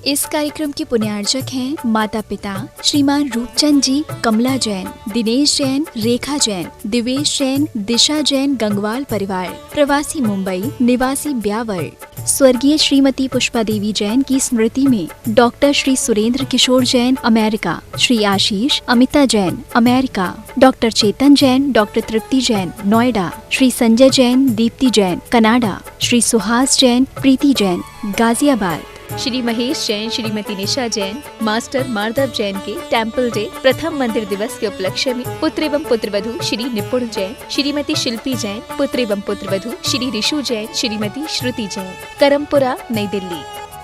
इस कार्यक्रम के पुण्यार्चक हैं माता पिता श्रीमान रूपचंद जी, कमला जैन, दिनेश जैन, रेखा जैन, दिवेश जैन, दिशा जैन, गंगवाल परिवार, प्रवासी मुंबई, निवासी ब्यावर। स्वर्गीय श्रीमती पुष्पा देवी जैन की स्मृति में डॉक्टर श्री सुरेंद्र किशोर Jain, America, Shri Ashish Amita Jain, America, doctor चेतन जैन, डॉक्टर तृप्ति जैन, नोएडा, श्री संजय जैन, दीप्ति जैन, कनाडा, श्री सुहास जैन, प्रीति जैन, गाजियाबाद, श्री महेश जैन, श्रीमती निशा जैन, मास्टर माधव जैन के टेम्पल डे प्रथम मंदिर दिवस के उपलक्ष्य में पुत्र एवं पुत्रवधू श्री निपुण जैन, श्रीमती शिल्पी जैन, पुत्र एवं पुत्रवधू श्री ऋषु जैन, श्रीमती श्रुति जैन, करमपुरा, नई दिल्ली।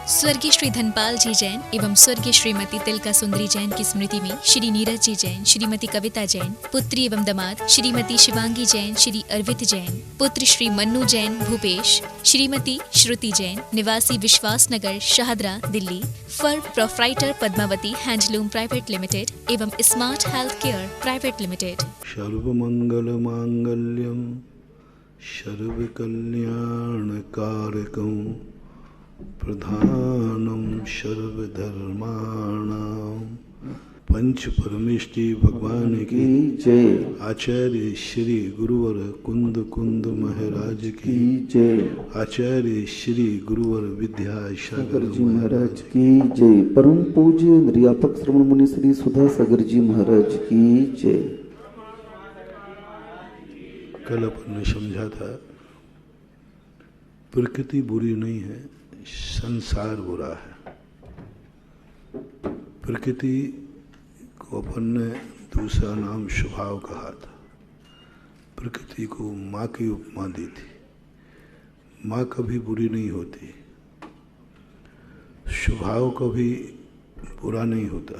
स्वर्गीय श्री धनपाल जी जैन एवं स्वर्गीय श्रीमती तिलका सुंदरी जैन की स्मृति में श्री नीरज जी जैन, श्रीमती कविता जैन, पुत्री एवं दामाद श्रीमती शिवांगी जैन, श्री अर्वित जैन, पुत्र श्री मन्नू जैन भूपेश, श्रीमती श्रुति जैन, निवासी Vishwas Nagar, Shahdara, Delhi, for proprietor Padmavati handloom private limited एवं smart health care private limited. सर्वमंगल मांगल्यम सर्व कल्याण कारकम प्रधानम सर्वधर्माणां पंच परमेष्टि भगवान की जय। आचार्य श्री गुरुवर कुंद महाराज की जय। आचार्य श्री गुरुवर विद्यासागर जी महाराज की जय। परम पूज्य निर्यापक श्रवण मुनि श्री सुधा सागर जी महाराज की जय। कल अपन ने समझा था प्रकृति बुरी नहीं है, संसार बुरा है। प्रकृति को अपन ने दूसरा नाम स्वभाव कहा था। प्रकृति को माँ की उपमा दी थी। माँ कभी बुरी नहीं होती, स्वभाव कभी बुरा नहीं होता।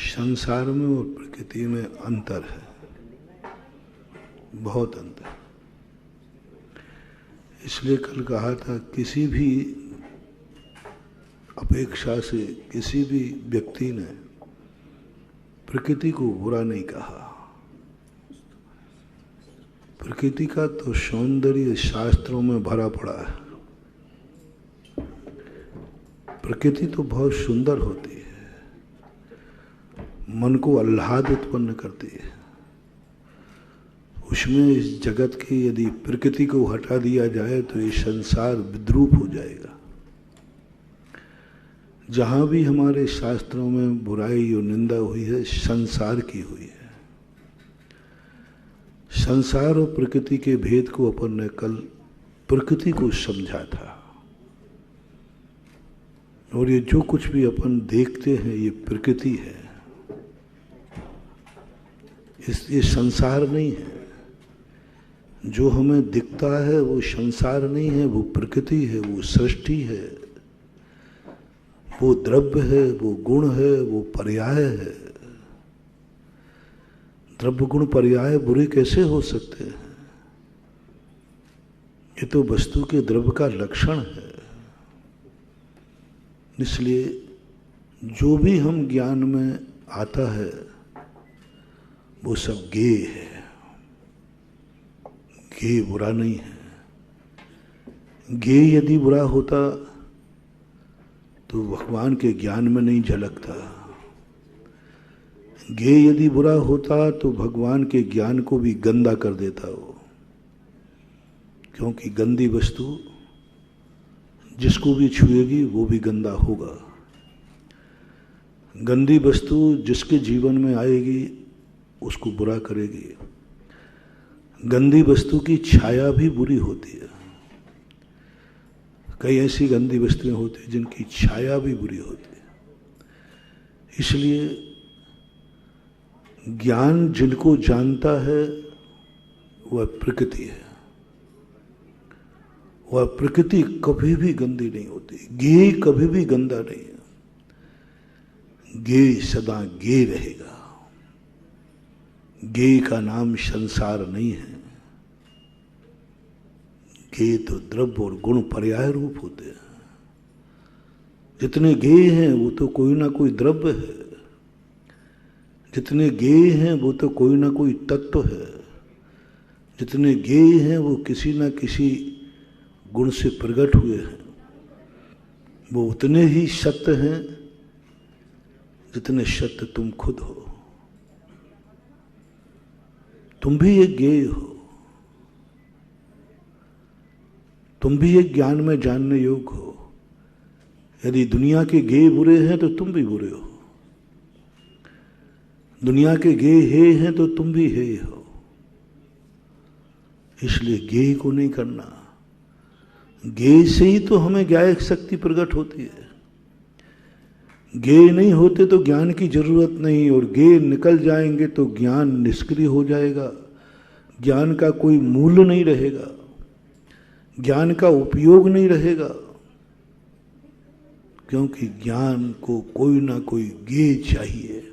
संसार में और प्रकृति में अंतर है, बहुत अंतर। इसलिए कल कहा था किसी भी अपेक्षा से किसी भी व्यक्ति ने प्रकृति को बुरा नहीं कहा। प्रकृति का तो सौंदर्य शास्त्रों में भरा पड़ा है। प्रकृति तो बहुत सुंदर होती है, मन को आह्लाद उत्पन्न करती है। उसमें इस जगत की यदि प्रकृति को हटा दिया जाए तो ये संसार विद्रूप हो जाएगा। जहाँ भी हमारे शास्त्रों में बुराई और निंदा हुई है, संसार की हुई है। संसार और प्रकृति के भेद को अपन ने कल प्रकृति को समझा था। और ये जो कुछ भी अपन देखते हैं ये प्रकृति है, ये संसार नहीं है। जो हमें दिखता है वो संसार नहीं है, वो प्रकृति है, वो सृष्टि है, वो द्रव्य है, वो गुण है, वो पर्याय है। द्रव्य गुण पर्याय बुरे कैसे हो सकते हैं? ये तो वस्तु के द्रव्य का लक्षण है। इसलिए जो भी हम ज्ञान में आता है वो सब गेय है। गेय बुरा नहीं है। गेय यदि बुरा होता तो भगवान के ज्ञान में नहीं झलकता। गेय यदि बुरा होता तो भगवान के ज्ञान को भी गंदा कर देता वो। क्योंकि गंदी वस्तु जिसको भी छुएगी वो भी गंदा होगा। गंदी वस्तु जिसके जीवन में आएगी उसको बुरा करेगी। गंदी वस्तु की छाया भी बुरी होती है। कई ऐसी गंदी वस्तुएं होती हैं जिनकी छाया भी बुरी होती है। इसलिए ज्ञान जिनको जानता है वह प्रकृति है। वह प्रकृति कभी भी गंदी नहीं होती। गेय कभी भी गंदा नहीं है। गेय सदा गेय रहेगा। गेय का नाम संसार नहीं है। गेय तो द्रव्य और गुण पर्याय रूप होते हैं। जितने गेय हैं वो तो कोई ना कोई द्रव्य है। जितने गेय हैं वो तो कोई ना कोई तत्व है। जितने गेय हैं वो किसी ना किसी गुण से प्रकट हुए हैं। वो उतने ही सत्य हैं जितने सत्य तुम खुद हो। तुम भी एक ज्ञेय हो, तुम भी एक ज्ञान में जानने योग्य हो। यदि दुनिया के ज्ञेय बुरे हैं तो तुम भी बुरे हो, दुनिया के ज्ञेय हे हैं तो तुम भी हे हो। इसलिए ज्ञेय को नहीं करना। ज्ञेय से ही तो हमें ज्ञायक शक्ति प्रकट होती है। ज्ञेय नहीं होते तो ज्ञान की जरूरत नहीं, और ज्ञेय निकल जाएंगे तो ज्ञान निष्क्रिय हो जाएगा, ज्ञान का कोई मूल्य नहीं रहेगा, ज्ञान का उपयोग नहीं रहेगा, क्योंकि ज्ञान को कोई ना कोई ज्ञेय चाहिए।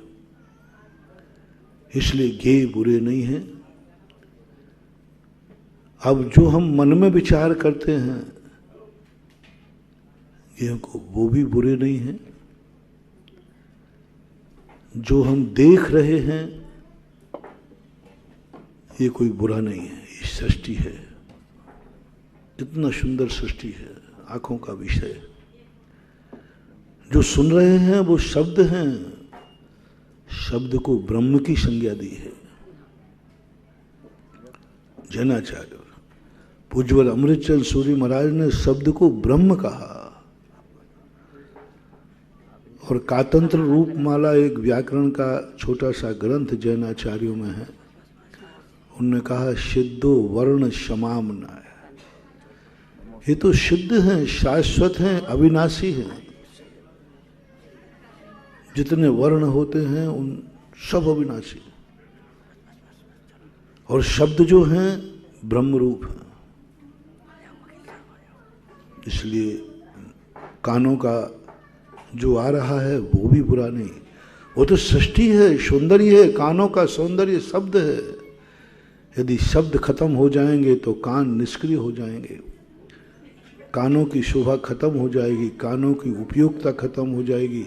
इसलिए ज्ञेय बुरे नहीं हैं। अब जो हम मन में विचार करते हैं ये को वो भी बुरे नहीं हैं। जो हम देख रहे हैं ये कोई बुरा नहीं है। ये सृष्टि है, इतना सुंदर सृष्टि है, आंखों का विषय। जो सुन रहे हैं वो शब्द हैं, शब्द को ब्रह्म की संज्ञा दी है। जैनाचार्य पूज्यवर अमृतचंद सूरी महाराज ने शब्द को ब्रह्म कहा। और कातंत्र रूपमाला एक व्याकरण का छोटा सा ग्रंथ जैनाचार्यों में है, उन्होंने कहा सिद्धो वर्ण समामनाय। ये तो सिद्ध हैं, शाश्वत हैं, अविनाशी हैं। जितने वर्ण होते हैं उन सब अविनाशी, और शब्द जो हैं ब्रह्म रूप हैं। इसलिए कानों का जो आ रहा है वो भी बुरा नहीं, वो तो सृष्टि है, सौंदर्य है। कानों का सौंदर्य शब्द है। यदि शब्द खत्म हो जाएंगे तो कान निष्क्रिय हो जाएंगे, कानों की शोभा खत्म हो जाएगी, कानों की उपयोगिता खत्म हो जाएगी,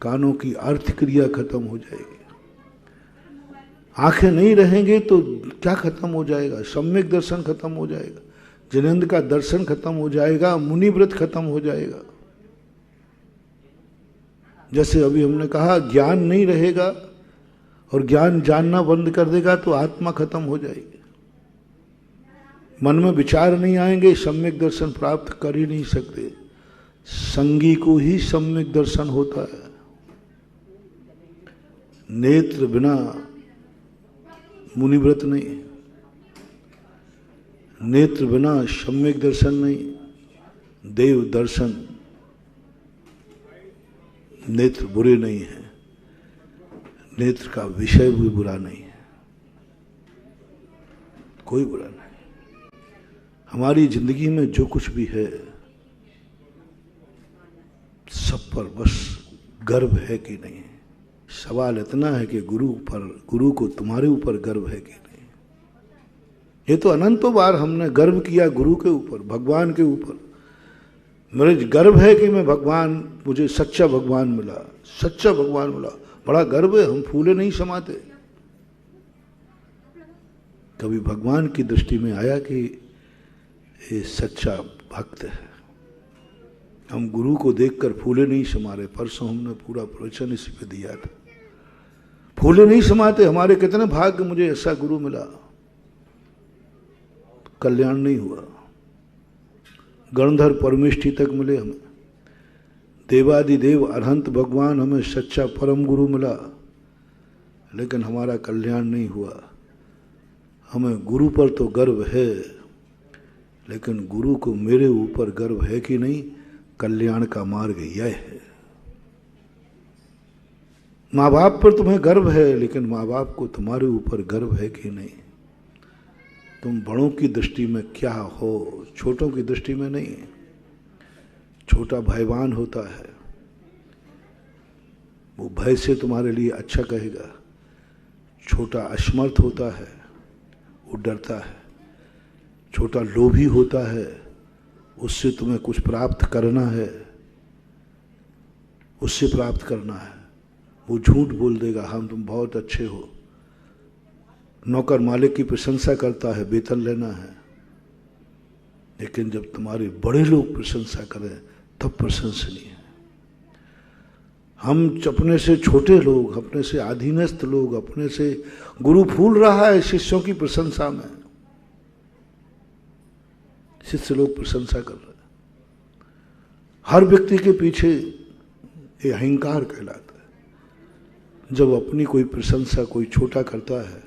कानों की अर्थ क्रिया खत्म हो जाएगी। आंखें नहीं रहेंगे तो क्या खत्म हो जाएगा? सम्यक दर्शन खत्म हो जाएगा, जिनेंद्र का दर्शन खत्म हो जाएगा, मुनि व्रत खत्म हो जाएगा। जैसे अभी हमने कहा ज्ञान नहीं रहेगा और ज्ञान जानना बंद कर देगा तो आत्मा खत्म हो जाएगी। मन में विचार नहीं आएंगे, सम्यक दर्शन प्राप्त कर ही नहीं सकते। संगी को ही सम्यक दर्शन होता है। नेत्र बिना मुनिव्रत नहीं, नेत्र बिना सम्यक दर्शन नहीं, देव दर्शन। नेत्र बुरे नहीं है, नेत्र का विषय भी बुरा नहीं है, कोई बुरा नहीं। हमारी जिंदगी में जो कुछ भी है सब पर बस गर्व है कि नहीं। सवाल इतना है कि गुरु को तुम्हारे ऊपर गर्व है कि नहीं। ये तो अनंतों बार हमने गर्व किया गुरु के ऊपर, भगवान के ऊपर। मेरे गर्व है कि मैं मुझे सच्चा भगवान मिला, सच्चा भगवान मिला, बड़ा गर्व है। हम फूले नहीं समाते। कभी भगवान की दृष्टि में आया कि ये सच्चा भक्त है। हम गुरु को देखकर फूले नहीं समा रहे। परसों हमने पूरा प्रवचन इसी पे दिया था। फूले नहीं समाते। हमारे कितने भाग्य, मुझे ऐसा गुरु मिला, कल्याण नहीं हुआ। गणधर परमेष्ठी तक मिले हमें, देवादिदेव अरहंत भगवान, हमें सच्चा परम गुरु मिला, लेकिन हमारा कल्याण नहीं हुआ। हमें गुरु पर तो गर्व है, लेकिन गुरु को मेरे ऊपर गर्व है कि नहीं, कल्याण का मार्ग यह है। माँ बाप पर तुम्हें गर्व है, लेकिन माँ बाप को तुम्हारे ऊपर गर्व है कि नहीं। तुम बड़ों की दृष्टि में क्या हो, छोटों की दृष्टि में नहीं। छोटा भयवान होता है, वो भय से तुम्हारे लिए अच्छा कहेगा। छोटा असमर्थ होता है, वो डरता है। छोटा लोभी होता है, उससे तुम्हें कुछ प्राप्त करना है, उससे प्राप्त करना है, वो झूठ बोल देगा, हम तुम बहुत अच्छे हो। नौकर मालिक की प्रशंसा करता है, वेतन लेना है, लेकिन जब तुम्हारे बड़े लोग प्रशंसा करें तब प्रशंसनीय है। हम अपने से छोटे लोग, अपने से अधीनस्थ लोग, अपने से गुरु फूल रहा है शिष्यों की प्रशंसा में, शिष्य लोग प्रशंसा कर रहे हैं। हर व्यक्ति के पीछे ये अहंकार कहलाता है। जब अपनी कोई प्रशंसा कोई छोटा करता है,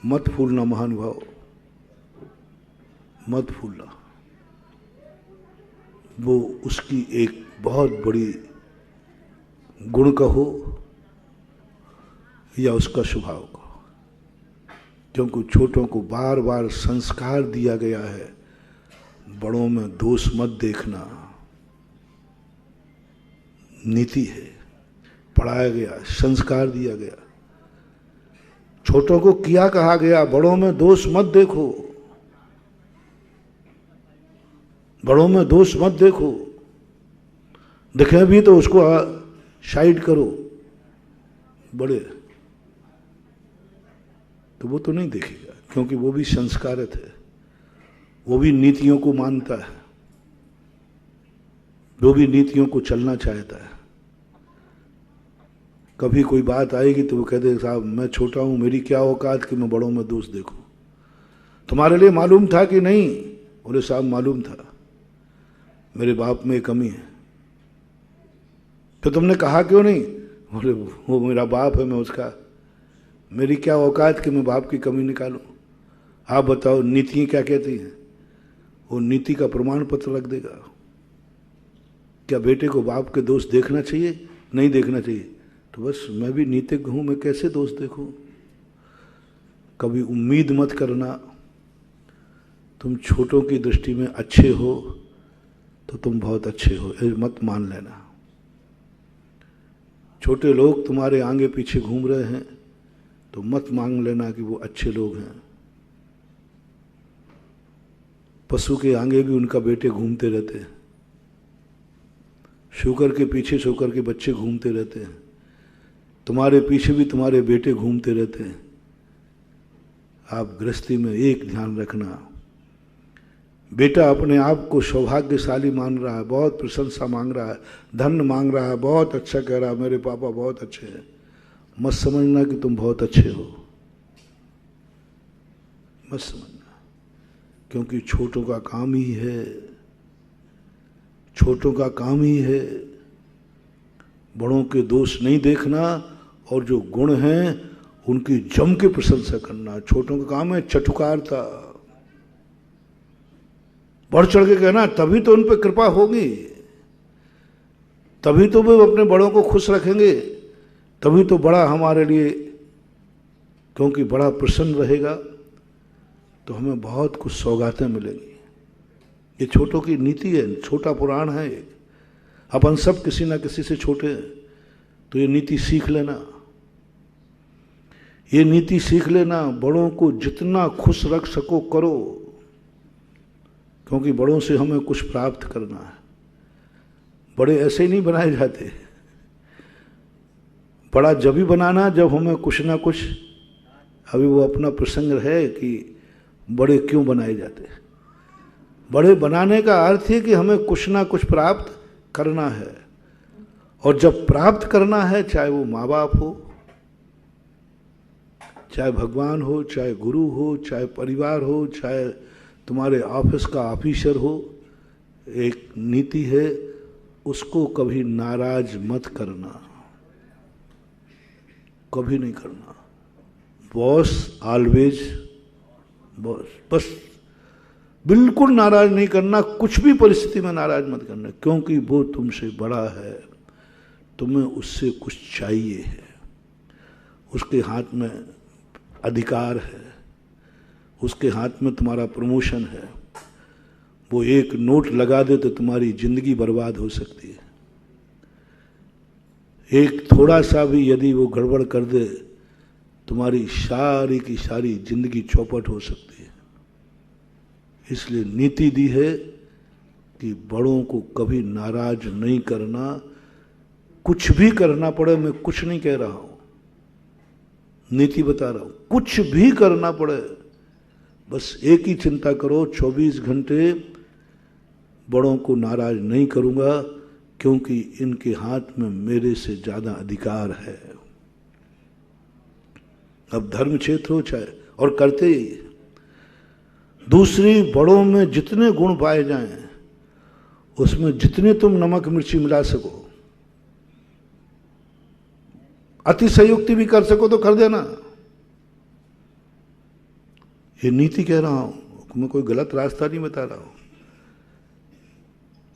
मत फूलना महानुभाव, मत फूलना। वो उसकी एक बहुत बड़ी गुण कहो या उसका स्वभाव कहो, क्योंकि छोटों को बार बार संस्कार दिया गया है, बड़ों में दोष मत देखना, नीति है, पढ़ाया गया, संस्कार दिया गया। छोटों को किया कहा गया, बड़ों में दोष मत देखो, बड़ों में दोष मत देखो, दिखे भी तो उसको साइड करो। बड़े तो वो तो नहीं देखेगा, क्योंकि वो भी संस्कारित है, वो भी नीतियों को मानता है, वो भी नीतियों को चलना चाहता है। कभी कोई बात आएगी तो वो कह दे साहब मैं छोटा हूं, मेरी क्या औकात कि मैं बड़ों में दोष देखूं। तुम्हारे लिए मालूम था कि नहीं? बोले साहब मालूम था, मेरे बाप में कमी है। तो तुमने कहा क्यों नहीं? बोले वो मेरा बाप है, मैं उसका, मेरी क्या औकात कि मैं बाप की कमी निकालूं। आप बताओ नीति क्या कहती हैं? वो नीति का प्रमाण पत्र रख देगा। क्या बेटे को बाप के दोष देखना चाहिए? नहीं देखना चाहिए। तो बस मैं भी नीतिज्ञ हूं, मैं कैसे दोष देखूं? कभी उम्मीद मत करना तुम छोटों की दृष्टि में अच्छे हो तो तुम बहुत अच्छे हो, ये मत मान लेना। छोटे लोग तुम्हारे आगे पीछे घूम रहे हैं तो मत मान लेना कि वो अच्छे लोग हैं। पशु के आगे भी उनका बेटे घूमते रहते हैं, शुकर के पीछे शुकर के बच्चे घूमते रहते हैं, तुम्हारे पीछे भी तुम्हारे बेटे घूमते रहते हैं। आप गृहस्थी में एक ध्यान रखना, बेटा अपने आप को सौभाग्यशाली मान रहा है, बहुत प्रशंसा मांग रहा है, धन मांग रहा है, बहुत अच्छा कह रहा है मेरे पापा बहुत अच्छे हैं, मत समझना कि तुम बहुत अच्छे हो, मत समझना। क्योंकि छोटों का काम ही है, छोटों का काम ही है बड़ों के दोष नहीं देखना और जो गुण हैं उनकी जम के प्रशंसा करना। छोटों का काम है चटुकारता, बढ़ चढ़ के कहना, तभी तो उन पर कृपा होगी, तभी तो वे अपने बड़ों को खुश रखेंगे, तभी तो बड़ा हमारे लिए, क्योंकि बड़ा प्रसन्न रहेगा तो हमें बहुत कुछ सौगातें मिलेंगी। ये छोटों की नीति है, छोटा पुराण है। अपन सब किसी ना किसी से छोटे हैं, तो ये नीति सीख लेना, ये नीति सीख लेना। बड़ों को जितना खुश रख सको करो, क्योंकि बड़ों से हमें कुछ प्राप्त करना है। बड़े ऐसे ही नहीं बनाए जाते, बड़ा जब भी बनाना जब हमें कुछ ना कुछ, अभी वो अपना प्रसंग है कि बड़े क्यों बनाए जाते। बड़े बनाने का अर्थ है कि हमें कुछ ना कुछ प्राप्त करना है, और जब प्राप्त करना है, चाहे वो माँ बाप हो, चाहे भगवान हो, चाहे गुरु हो, चाहे परिवार हो, चाहे तुम्हारे ऑफिस का ऑफिसर हो, एक नीति है, उसको कभी नाराज मत करना, कभी नहीं करना। बॉस ऑलवेज बॉस, बस बिल्कुल नाराज नहीं करना, कुछ भी परिस्थिति में नाराज मत करना, क्योंकि वो तुमसे बड़ा है, तुम्हें उससे कुछ चाहिए है, उसके हाथ में अधिकार है, उसके हाथ में तुम्हारा प्रमोशन है। वो एक नोट लगा दे तो तुम्हारी जिंदगी बर्बाद हो सकती है। एक थोड़ा सा भी यदि वो गड़बड़ कर दे, तुम्हारी सारी की सारी जिंदगी चौपट हो सकती है। इसलिए नीति दी है कि बड़ों को कभी नाराज नहीं करना, कुछ भी करना पड़े, मैं कुछ नहीं कह रहा हूं, नीति बता रहा हूं, कुछ भी करना पड़े, बस एक ही चिंता करो, 24 घंटे बड़ों को नाराज नहीं करूंगा, क्योंकि इनके हाथ में मेरे से ज्यादा अधिकार है। अब धर्म क्षेत्र हो चाहे, और करते ही दूसरी बड़ों में जितने गुण पाए जाएं, उसमें जितने तुम नमक मिर्ची मिला सको, अतिशयोक्ति भी कर सको तो कर देना। ये नीति कह रहा हूं, मैं कोई गलत रास्ता नहीं बता रहा हूं।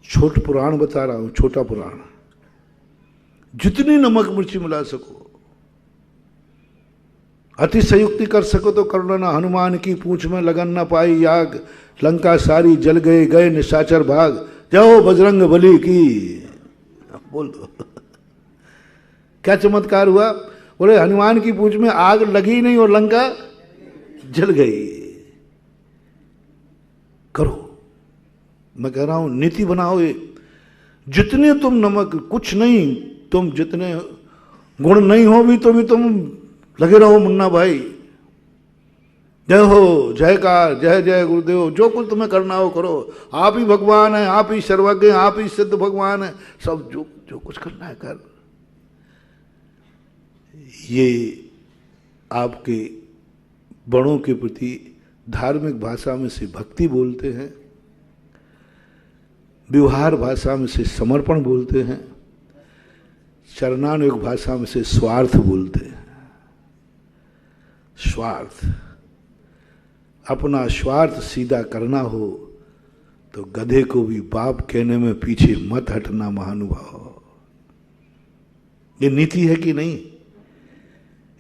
छोट पुराण बता रहा हूं, छोटा पुराण। जितनी नमक मिर्ची मिला सको, अतिशयोक्ति कर सको तो कर लेना। हनुमान की पूंछ में लगन न पाई आग, लंका सारी जल गए गए निशाचर भाग, जाओ बजरंग बली की। बोल दो क्या चमत्कार हुआ। बोले हनुमान की पूंछ में आग लगी नहीं और लंका जल गई। करो, मैं कह रहा हूं नीति बनाओ। ये जितने तुम नमक, कुछ नहीं, तुम जितने गुण नहीं हो भी तो भी तुम लगे रहो मुन्ना भाई, जय हो, जयकार, जय जय गुरुदेव, जो कुछ तुम्हें करना हो करो। आप ही भगवान है, आप ही सर्वज्ञ, आप ही सिद्ध भगवान है, सब जो जो कुछ करना है कर। ये आपके बड़ों के प्रति धार्मिक भाषा में से भक्ति बोलते हैं, व्यवहार भाषा में से समर्पण बोलते हैं, चरणानुग भाषा में से स्वार्थ बोलते हैं। स्वार्थ, अपना स्वार्थ सीधा करना हो तो गधे को भी बाप कहने में पीछे मत हटना महानुभाव। ये नीति है कि नहीं।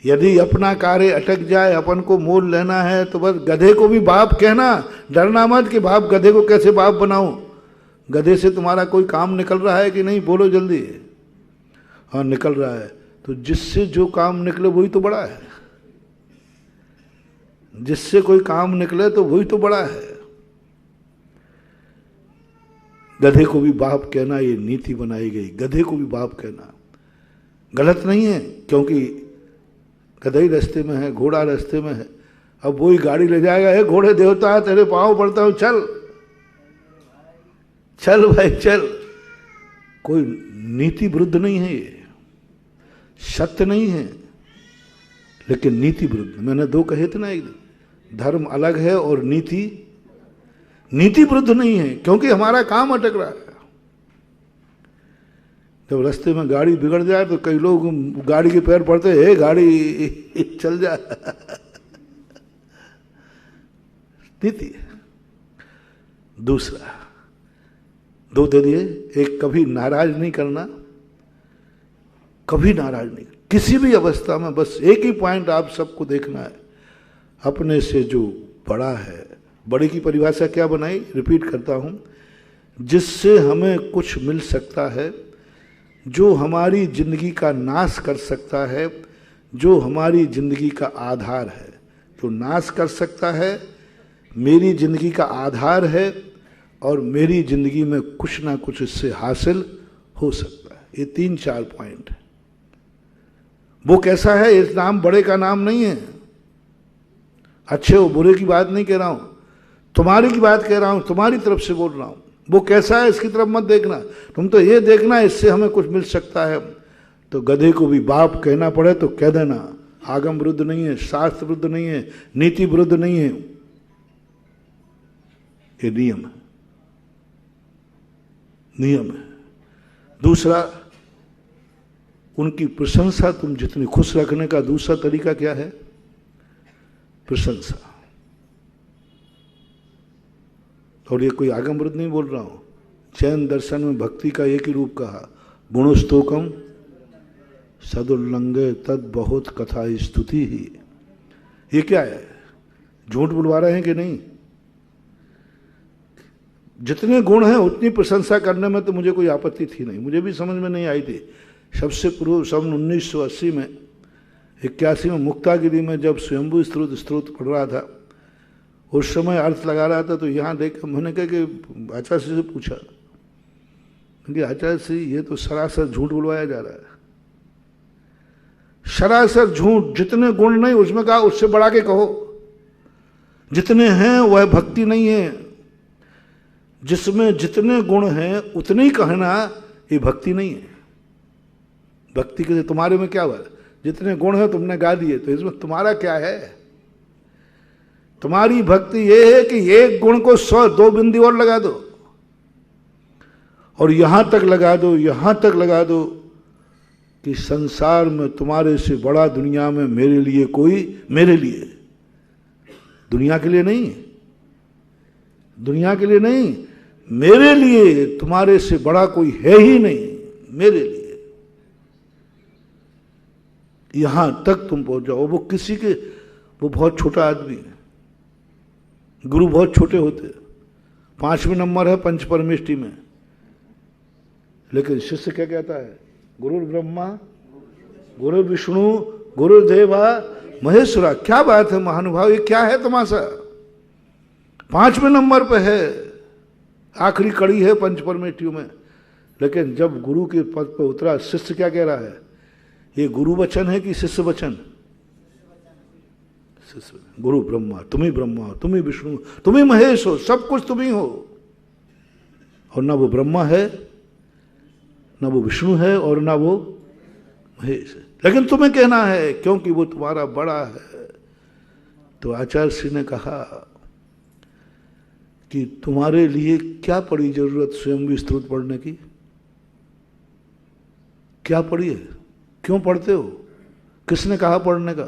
यदि अपना कार्य अटक जाए, अपन को मोल लेना है, तो बस गधे को भी बाप कहना, डरना मत कि बाप गधे को कैसे बाप बनाऊं। गधे से तुम्हारा कोई काम निकल रहा है कि नहीं, बोलो जल्दी। हाँ निकल रहा है, तो जिससे जो काम निकले वही तो बड़ा है। जिससे कोई काम निकले तो वही तो बड़ा है। गधे को भी बाप कहना, ये नीति बनाई गई। गधे को भी बाप कहना गलत नहीं है, क्योंकि गधे रास्ते में है, घोड़ा रास्ते में है। अब वही गाड़ी ले जाएगा, हे घोड़े देवता तेरे पाँव पड़ता हूं, चल चल भाई चल। कोई नीति विरुद्ध नहीं है, ये सत्य नहीं है, लेकिन नीति विरुद्ध। मैंने दो कहे थे ना, एक धर्म अलग है और नीति विरुद्ध नहीं है, क्योंकि हमारा काम अटक रहा है। जब रास्ते में गाड़ी बिगड़ जाए तो कई लोग गाड़ी के पैर पड़ते, हे गाड़ी चल जा। नीति। दूसरा, दो दे दिए। एक, कभी नाराज नहीं करना, कभी नाराज नहीं, किसी भी अवस्था में। बस एक ही पॉइंट आप सबको देखना है, अपने से जो बड़ा है। बड़े की परिभाषा क्या बनाई, रिपीट करता हूं, जिससे हमें कुछ मिल सकता है, जो हमारी जिंदगी का नाश कर सकता है, जो हमारी जिंदगी का आधार है। जो नाश कर सकता है, मेरी जिंदगी का आधार है, और मेरी जिंदगी में कुछ ना कुछ इससे हासिल हो सकता है। ये 3-4 पॉइंट है। वो कैसा है, इस नाम बड़े का नाम नहीं है। अच्छे हो बुरे की बात नहीं कह रहा हूं, तुम्हारी की बात कह रहा हूं, तुम्हारी तरफ से बोल रहा हूं। वो कैसा है इसकी तरफ मत देखना, तुम तो ये देखना इससे हमें कुछ मिल सकता है। तो गधे को भी बाप कहना पड़े तो कह देना। आगम विरुद्ध नहीं है, शास्त्र विरुद्ध नहीं है, नीति विरुद्ध नहीं है, ये नियम है, नियम है। दूसरा, उनकी प्रशंसा तुम जितनी खुश रखने का दूसरा तरीका क्या है, प्रशंसा। और ये कोई आगम विरुद्ध नहीं बोल रहा हूं। जैन दर्शन में भक्ति का एक ही रूप कहा, गुणस्तोकम सदुल्लंघे तद बहुत कथा स्तुति ही। ये क्या है, झूठ बुलवा रहे हैं कि नहीं। जितने गुण हैं उतनी प्रशंसा करने में तो मुझे कोई आपत्ति थी नहीं, मुझे भी समझ में नहीं आई थी। सबसे पूर्व सन 1980 में 81 में मुक्तागिरी में जब स्वयंभू स्त्रोत पढ़ रहा था, उस समय अर्थ लगा रहा था, तो यहाँ देख मैंने कहा कि आचार्य से पूछा कि आचार्य से ये तो सरासर झूठ बुलवाया जा रहा है। सरासर झूठ, जितने गुण नहीं, उसमें कहा उससे बढ़ा के कहो। जितने हैं वह भक्ति नहीं है। जिसमें जितने गुण हैं उतने ही कहना ये भक्ति नहीं है। भक्ति के तुम्हारे में क्या हुआ? जितने गुण है तुमने गा दिए, तो इसमें तुम्हारा क्या है? तुम्हारी भक्ति ये है कि एक गुण को 100 2 बिंदी और लगा दो, और यहां तक लगा दो, यहां तक लगा दो कि संसार में तुम्हारे से बड़ा दुनिया में मेरे लिए कोई, मेरे लिए, दुनिया के लिए नहीं, दुनिया के लिए नहीं, मेरे लिए तुम्हारे से बड़ा कोई है ही नहीं, मेरे लिए। यहां तक तुम पहुंच जाओ। वो किसी के, वो बहुत छोटा आदमी है, गुरु बहुत छोटे होते, 5वें नंबर है पंच परमेष्टि में, लेकिन शिष्य क्या कहता है? गुरु ब्रह्मा गुरु विष्णु गुरुदेवा महेश्वरा। क्या बात है महानुभाव, ये क्या है तमाशा? 5वें नंबर पे है, आखिरी कड़ी है पंच परमेष्टियों में, लेकिन जब गुरु के पद पर उतरा, शिष्य क्या कह रहा है? ये गुरु वचन है कि शिष्य वचन? शिष्य। गुरु ब्रह्मा, तुम ही ब्रह्मा हो, तुम ही विष्णु, तुम ही महेश हो, सब कुछ तुम ही हो। और ना वो ब्रह्मा है, ना वो विष्णु है, और ना वो महेश है, लेकिन तुम्हें कहना है क्योंकि वो तुम्हारा बड़ा है। तो आचार्य श्री ने कहा कि तुम्हारे लिए क्या पड़ी जरूरत स्वयं भी स्तुति पढ़ने की? क्या पड़ी है? क्यों पढ़ते हो? किसने कहा पढ़ने का?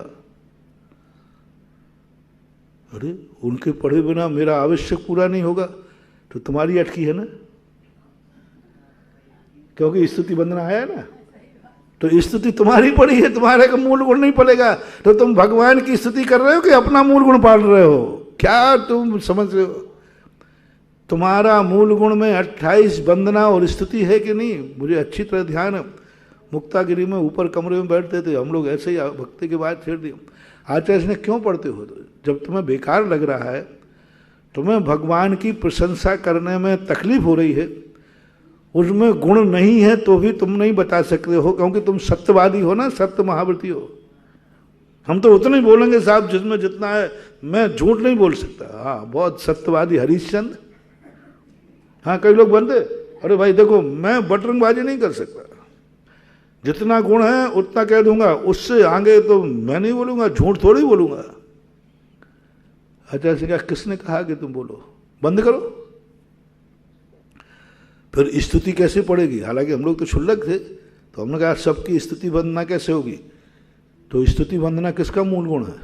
अरे उनके पढ़े बिना मेरा आवश्यक पूरा नहीं होगा, तो तुम्हारी अटकी है ना, क्योंकि स्तुति वंदना आया ना, तो स्तुति तुम्हारी पड़ी है, तुम्हारे का मूल गुण नहीं पड़ेगा। तो तुम भगवान की स्तुति कर रहे हो कि अपना मूल गुण पाल रहे हो? क्या तुम समझ रहे हो? तुम्हारा मूल गुण में 28 वंदना और स्तुति है कि नहीं? मुझे अच्छी तरह ध्यान है। मुक्तागिरी में ऊपर कमरे में बैठते थे हम लोग, ऐसे ही भक्ति की बात छेड़ दी। आचार्य ने क्यों पढ़ते हो? जब तुम्हें बेकार लग रहा है, तुम्हें भगवान की प्रशंसा करने में तकलीफ हो रही है, उसमें गुण नहीं है तो भी तुम नहीं बता सकते हो, क्योंकि तुम सत्यवादी हो ना, सत्य महाव्रती हो। हम तो उतना ही बोलेंगे साहब जिसमें जितना है, मैं झूठ नहीं बोल सकता। हाँ, बहुत सत्यवादी हरिश्चंद्र। हाँ, कई लोग बनते, अरे भाई देखो मैं बटरंगबाजी नहीं कर सकता, जितना गुण है उतना कह दूंगा, उससे आगे तो मैं नहीं बोलूंगा, झूठ थोड़ी बोलूंगा। आचार्य सिंह, किसने कहा कि तुम बोलो? बंद करो। फिर स्तुति कैसे पड़ेगी? हालांकि हम लोग तो क्षुल्लक थे, तो हमने कहा सबकी स्तुति वंदना कैसे होगी? तो स्तुति वंदना किसका मूल गुण है?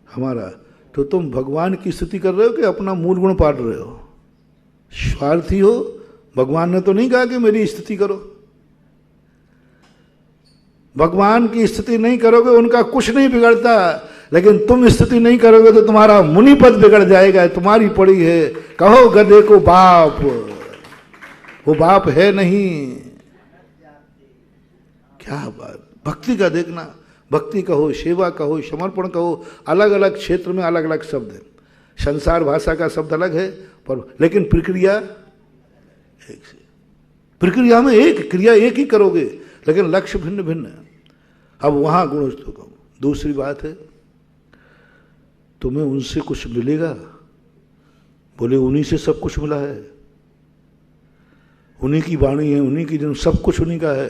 हमारा। तो तुम भगवान की स्तुति कर रहे हो कि अपना मूल गुण पाट रहे हो? स्वार्थी हो। भगवान ने तो नहीं कहा कि मेरी स्तुति करो। भगवान की स्तुति नहीं करोगे उनका कुछ नहीं बिगड़ता, लेकिन तुम स्तुति नहीं करोगे तो तुम्हारा मुनिपद बिगड़ जाएगा। तुम्हारी पड़ी है, कहो गधे को बाप, वो बाप है नहीं। क्या बात! भक्ति का देखना, भक्ति कहो, सेवा कहो, समर्पण कहो, अलग अलग क्षेत्र में अलग अलग शब्द है। संसार भाषा का शब्द अलग है, पर लेकिन प्रक्रिया एक से। प्रक्रिया में एक क्रिया एक ही करोगे, लेकिन लक्ष्य भिन्न भिन्न है। अब वहां गुण तो कहो। दूसरी बात है, तुम्हें उनसे कुछ मिलेगा? बोले उन्हीं से सब कुछ मिला है, उन्हीं की वाणी है, उन्हीं की जन्म, सब कुछ उन्हीं का है।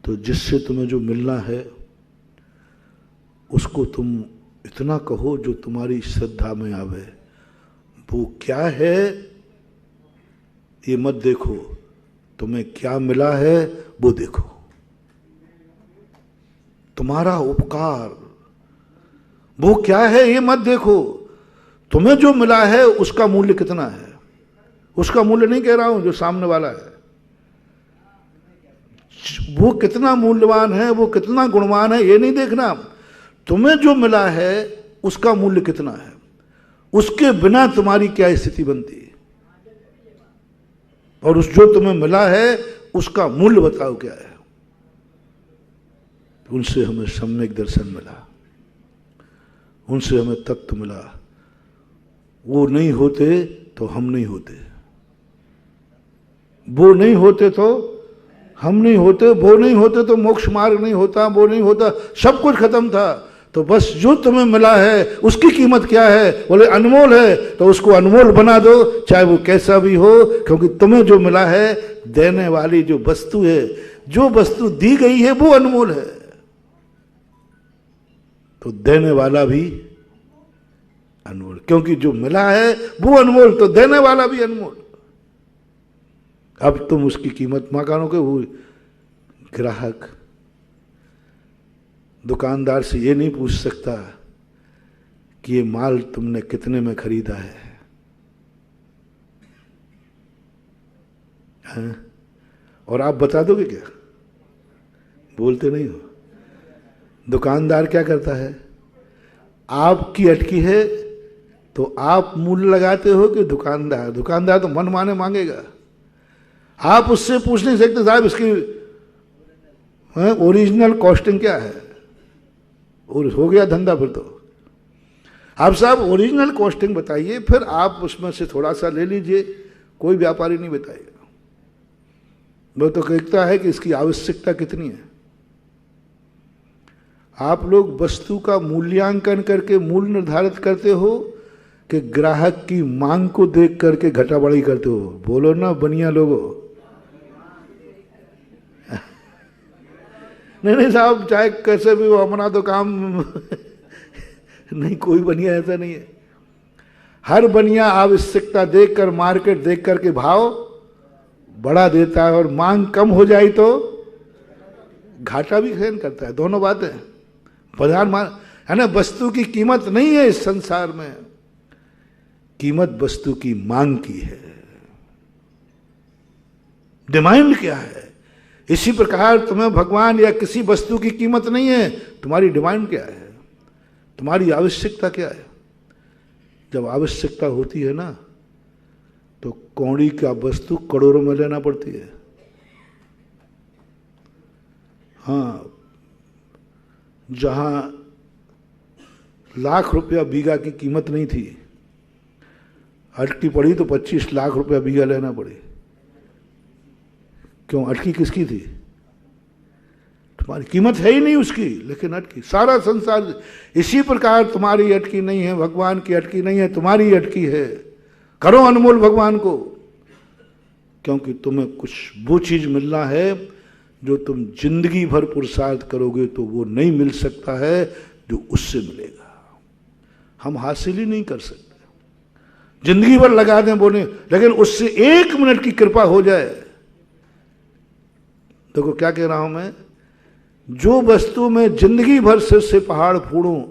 तो जिससे तुम्हें जो मिलना है उसको तुम इतना कहो जो तुम्हारी श्रद्धा में आवे। वो क्या है ये मत देखो, तुम्हें क्या मिला है वो देखो। तुम्हारा उपकार वो क्या है ये मत देखो, तुम्हें जो मिला है उसका मूल्य कितना है। उसका मूल्य नहीं कह रहा हूं जो सामने वाला है, वो कितना मूल्यवान है, वो कितना गुणवान है, ये नहीं देखना। तुम्हें जो मिला है उसका मूल्य कितना है, उसके बिना तुम्हारी क्या स्थिति बनती है, और उस जो तुम्हें मिला है उसका मूल्य बताओ क्या है। उनसे हमें सम्यक दर्शन मिला, उनसे हमें तत्व मिला। वो नहीं होते तो हम नहीं होते, वो नहीं होते तो हम नहीं होते, वो नहीं होते तो मोक्ष मार्ग नहीं होता, वो नहीं होता सब कुछ खत्म था। तो बस जो तुम्हें मिला है उसकी कीमत क्या है? बोले अनमोल है, तो उसको अनमोल बना दो, चाहे वो कैसा भी हो, क्योंकि तुम्हें जो मिला है, देने वाली जो वस्तु है, जो वस्तु दी गई है वो अनमोल है, तो देने वाला भी अनमोल, क्योंकि जो मिला है वो अनमोल, तो देने वाला भी अनमोल। अब तुम उसकी कीमत मकानोगे, वो ग्राहक दुकानदार से ये नहीं पूछ सकता कि ये माल तुमने कितने में खरीदा है, हाँ? और आप बता दोगे क्या? बोलते नहीं हो। दुकानदार क्या करता है? आपकी अटकी है तो आप मूल्य लगाते हो कि दुकानदार? दुकानदार तो मन माने मांगेगा। आप उससे पूछ नहीं सकते साहब इसकी ओरिजिनल कॉस्टिंग क्या है, और हो गया धंधा फिर तो। आप साहब ओरिजिनल कॉस्टिंग बताइए, फिर आप उसमें से थोड़ा सा ले लीजिए, कोई व्यापारी नहीं बताएगा। वो तो कहता है कि इसकी आवश्यकता कितनी है। आप लोग वस्तु का मूल्यांकन करके मूल्य निर्धारित करते हो कि ग्राहक की मांग को देख करके घटा बढ़ाई करते हो? बोलो ना बनिया लोगों। नहीं साहब, चाहे कैसे भी हो, हमारा तो काम नहीं, कोई बनिया ऐसा नहीं है। हर बनिया आवश्यकता देखकर, मार्केट देख करके भाव बढ़ा देता है, और मांग कम हो जाए तो घाटा भी सहन करता है। दोनों बातें बाजार है ना। वस्तु की कीमत नहीं है इस संसार में, कीमत वस्तु की मांग की है। डिमांड क्या है? इसी प्रकार तुम्हें भगवान या किसी वस्तु की कीमत नहीं है, तुम्हारी डिमांड क्या है, तुम्हारी आवश्यकता क्या है। जब आवश्यकता होती है ना, तो कौड़ी का वस्तु करोड़ों में लेना पड़ती है। हाँ, जहां लाख रुपया बीघा की कीमत नहीं थी, अटकी पड़ी तो 25 लाख रुपया बीघा लेना पड़ी। क्यों? अटकी किसकी थी? तुम्हारी कीमत है ही नहीं उसकी, लेकिन अटकी सारा संसार। इसी प्रकार तुम्हारी अटकी नहीं है, भगवान की अटकी नहीं है, तुम्हारी अटकी है। करो अनमोल भगवान को, क्योंकि तुम्हें कुछ वो चीज मिलना है जो तुम जिंदगी भर पुरुषार्थ करोगे तो वो नहीं मिल सकता है जो उससे मिलेगा। हम हासिल ही नहीं कर सकते, जिंदगी भर लगा दें बोले, लेकिन उससे 1 मिनट की कृपा हो जाए। देखो क्या कह रहा हूं मैं, जो वस्तु में जिंदगी भर से पहाड़ फोड़ूं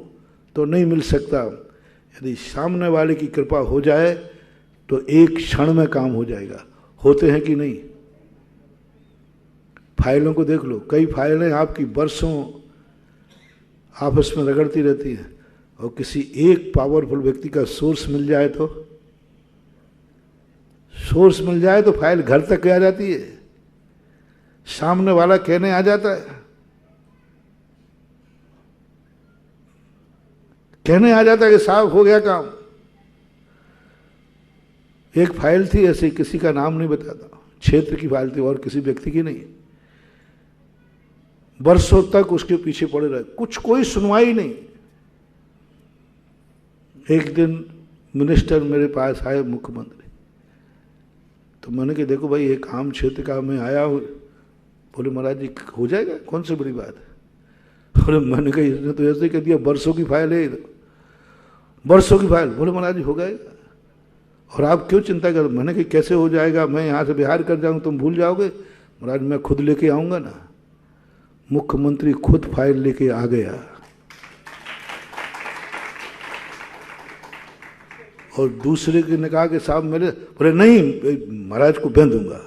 तो नहीं मिल सकता, यदि सामने वाले की कृपा हो जाए तो 1 क्षण में काम हो जाएगा। होते हैं कि नहीं? फाइलों को देख लो, कई फाइलें आपकी बरसों आपस में रगड़ती रहती हैं, और किसी एक पावरफुल व्यक्ति का सोर्स मिल जाए तो फाइल घर तक आ जाती है, सामने वाला कहने आ जाता है, कि साहब हो गया काम। एक फाइल थी ऐसी, किसी का नाम नहीं बताता, क्षेत्र की फाइल थी और किसी व्यक्ति की नहीं। बरसों तक उसके पीछे पड़े रहे, कोई सुनवाई नहीं। एक दिन मिनिस्टर मेरे पास आए, मुख्यमंत्री, तो मैंने कहा देखो भाई, एक आम क्षेत्र का मैं आया हूँ। बोले महाराज जी हो जाएगा, कौन सी बड़ी बात है। बोले मैंने कहा इसने तो ऐसे कह दिया, बरसों की फाइल है, बरसों की फाइल। बोले महाराज जी हो जाएगा, और आप क्यों चिंता कर। मैंने कहा कैसे हो जाएगा, मैं यहाँ से बिहार कर जाऊँ तुम भूल जाओगे। महाराज मैं खुद लेके आऊँगा ना। मुख्यमंत्री खुद फाइल लेके आ गया, और दूसरे के ने कहा कि साहब मेरे, बोले नहीं महाराज को भेज दूंगा।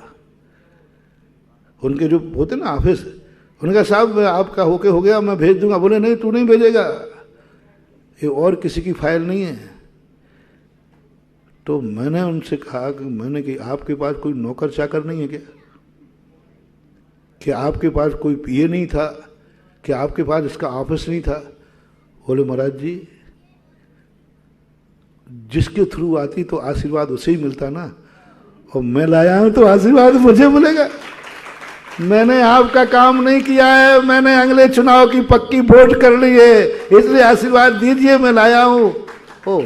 उनके जो होते ना ऑफिस, उन्होंने कहा साहब आपका होके हो गया, मैं भेज दूंगा। बोले नहीं तू नहीं भेजेगा, ये और किसी की फाइल नहीं है। तो मैंने उनसे कहा कि आपके पास कोई नौकर चाकर नहीं है क्या? कि आपके पास कोई पीए नहीं था? कि आपके पास इसका ऑफिस नहीं था? बोले महाराज जी जिसके थ्रू आती तो आशीर्वाद उसे ही मिलता ना, और मैं लाया हूं तो आशीर्वाद मुझे मिलेगा। मैंने आपका काम नहीं किया है, मैंने अगले चुनाव की पक्की वोट कर ली है, इसलिए आशीर्वाद दीजिए, मैं लाया हूं। ओ,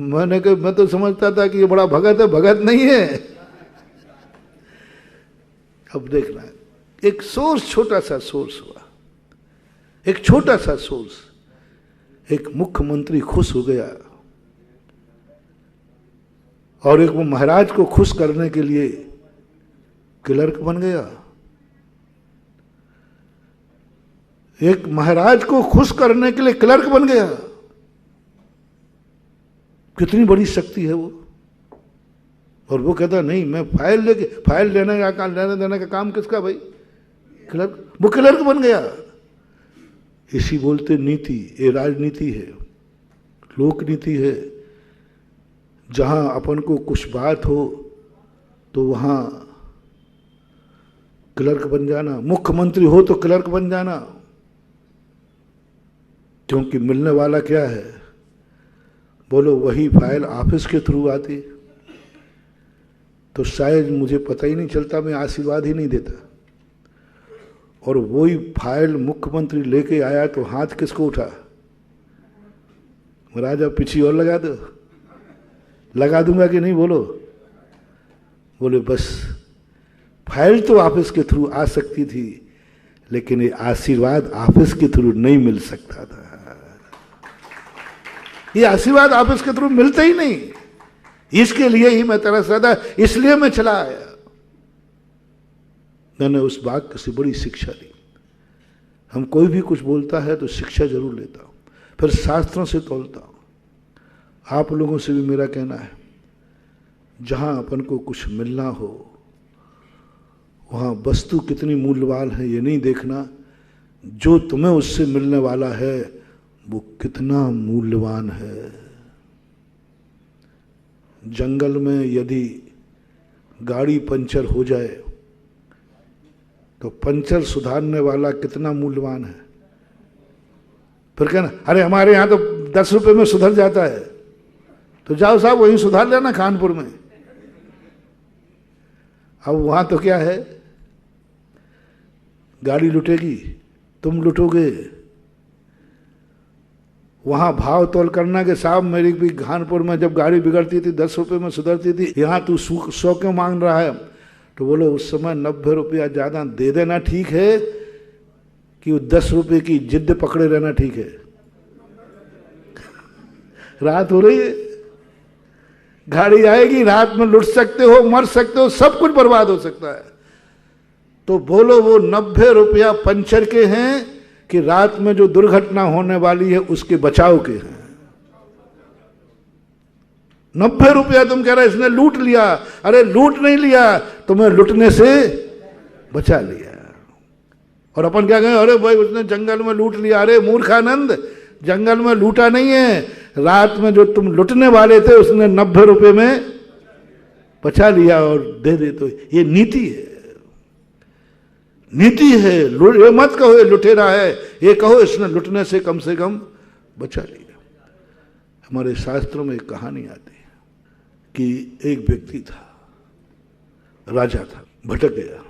मैं तो समझता था कि ये बड़ा भगत है, भगत नहीं है। अब देखना, एक सोर्स, छोटा सा सोर्स हुआ, एक छोटा सा सोर्स, एक मुख्यमंत्री खुश हो गया और एक वो महाराज को खुश करने के लिए क्लर्क बन गया। एक महाराज को खुश करने के लिए क्लर्क बन गया। कितनी बड़ी शक्ति है वो। और वो कहता नहीं, मैं फाइल लेने देने का काम किसका भाई, क्लर्क। वो क्लर्क बन गया। इसी बोलते नीति, ये राजनीति है, लोक नीति है। जहां अपन को कुछ बात हो तो वहां क्लर्क बन जाना, मुख्यमंत्री हो तो क्लर्क बन जाना, क्योंकि मिलने वाला क्या है, बोलो वही फाइल ऑफिस के थ्रू आती तो शायद मुझे पता ही नहीं चलता, मैं आशीर्वाद ही नहीं देता। और वही फाइल मुख्यमंत्री लेके आया तो हाथ किसको उठा, महाराज आप पीछे और लगा दो, लगा दूंगा कि नहीं, बोलो। बोले बस फाइल तो ऑफिस के थ्रू आ सकती थी, लेकिन ये आशीर्वाद ऑफिस के थ्रू नहीं मिल सकता था। ये आशीर्वाद ऑफिस के थ्रू मिलते ही नहीं। इसके लिए ही मैं तरस रहा था, इसलिए मैं चला आया। मैंने उस वाक्य से बड़ी शिक्षा ली। हम कोई भी कुछ बोलता है तो शिक्षा जरूर लेता हूं, फिर शास्त्रों से तोलता हूं। आप लोगों से भी मेरा कहना है, जहां अपन को कुछ मिलना हो वहां वस्तु कितनी मूल्यवान है ये नहीं देखना, जो तुम्हें उससे मिलने वाला है वो कितना मूल्यवान है। जंगल में यदि गाड़ी पंचर हो जाए तो पंचर सुधारने वाला कितना मूल्यवान है। फिर कहना अरे हमारे यहां तो 10 रुपए में सुधर जाता है, तो जाओ साहब वहीं सुधार लेना कानपुर में। अब वहां तो क्या है, गाड़ी लुटेगी, तुम लुटोगे। वहां भाव तोल करना कि साहब मेरी भी कानपुर में जब गाड़ी बिगड़ती थी 10 रुपए में सुधरती थी, यहां तू 100 क्यों मांग रहा है। तो बोलो उस समय 90 रुपया ज्यादा दे देना ठीक है कि वो 10 रुपए की जिद पकड़े रहना ठीक है। रात हो रही है, गाड़ी आएगी, रात में लुट सकते हो, मर सकते हो, सब कुछ बर्बाद हो सकता है। तो बोलो वो 90 रुपया पंचर के हैं कि रात में जो दुर्घटना होने वाली है उसके बचाव के हैं। 90 रुपया तुम कह रहे इसने लूट लिया, अरे लूट नहीं लिया, तुम्हें लुटने से बचा लिया। और अपन क्या कहें, अरे भाई उसने जंगल में लूट लिया। अरे मूर्खानंद, जंगल में लूटा नहीं है, रात में जो तुम लुटने वाले थे उसने 90 रुपए में बचा लिया और दे दे। तो ये नीति है, नीति है। ये मत कहो ये लुटेरा है, ये कहो इसने लुटने से कम बचा लिया। हमारे शास्त्रों में एक कहानी आती है कि एक व्यक्ति था, राजा था, भटक गया।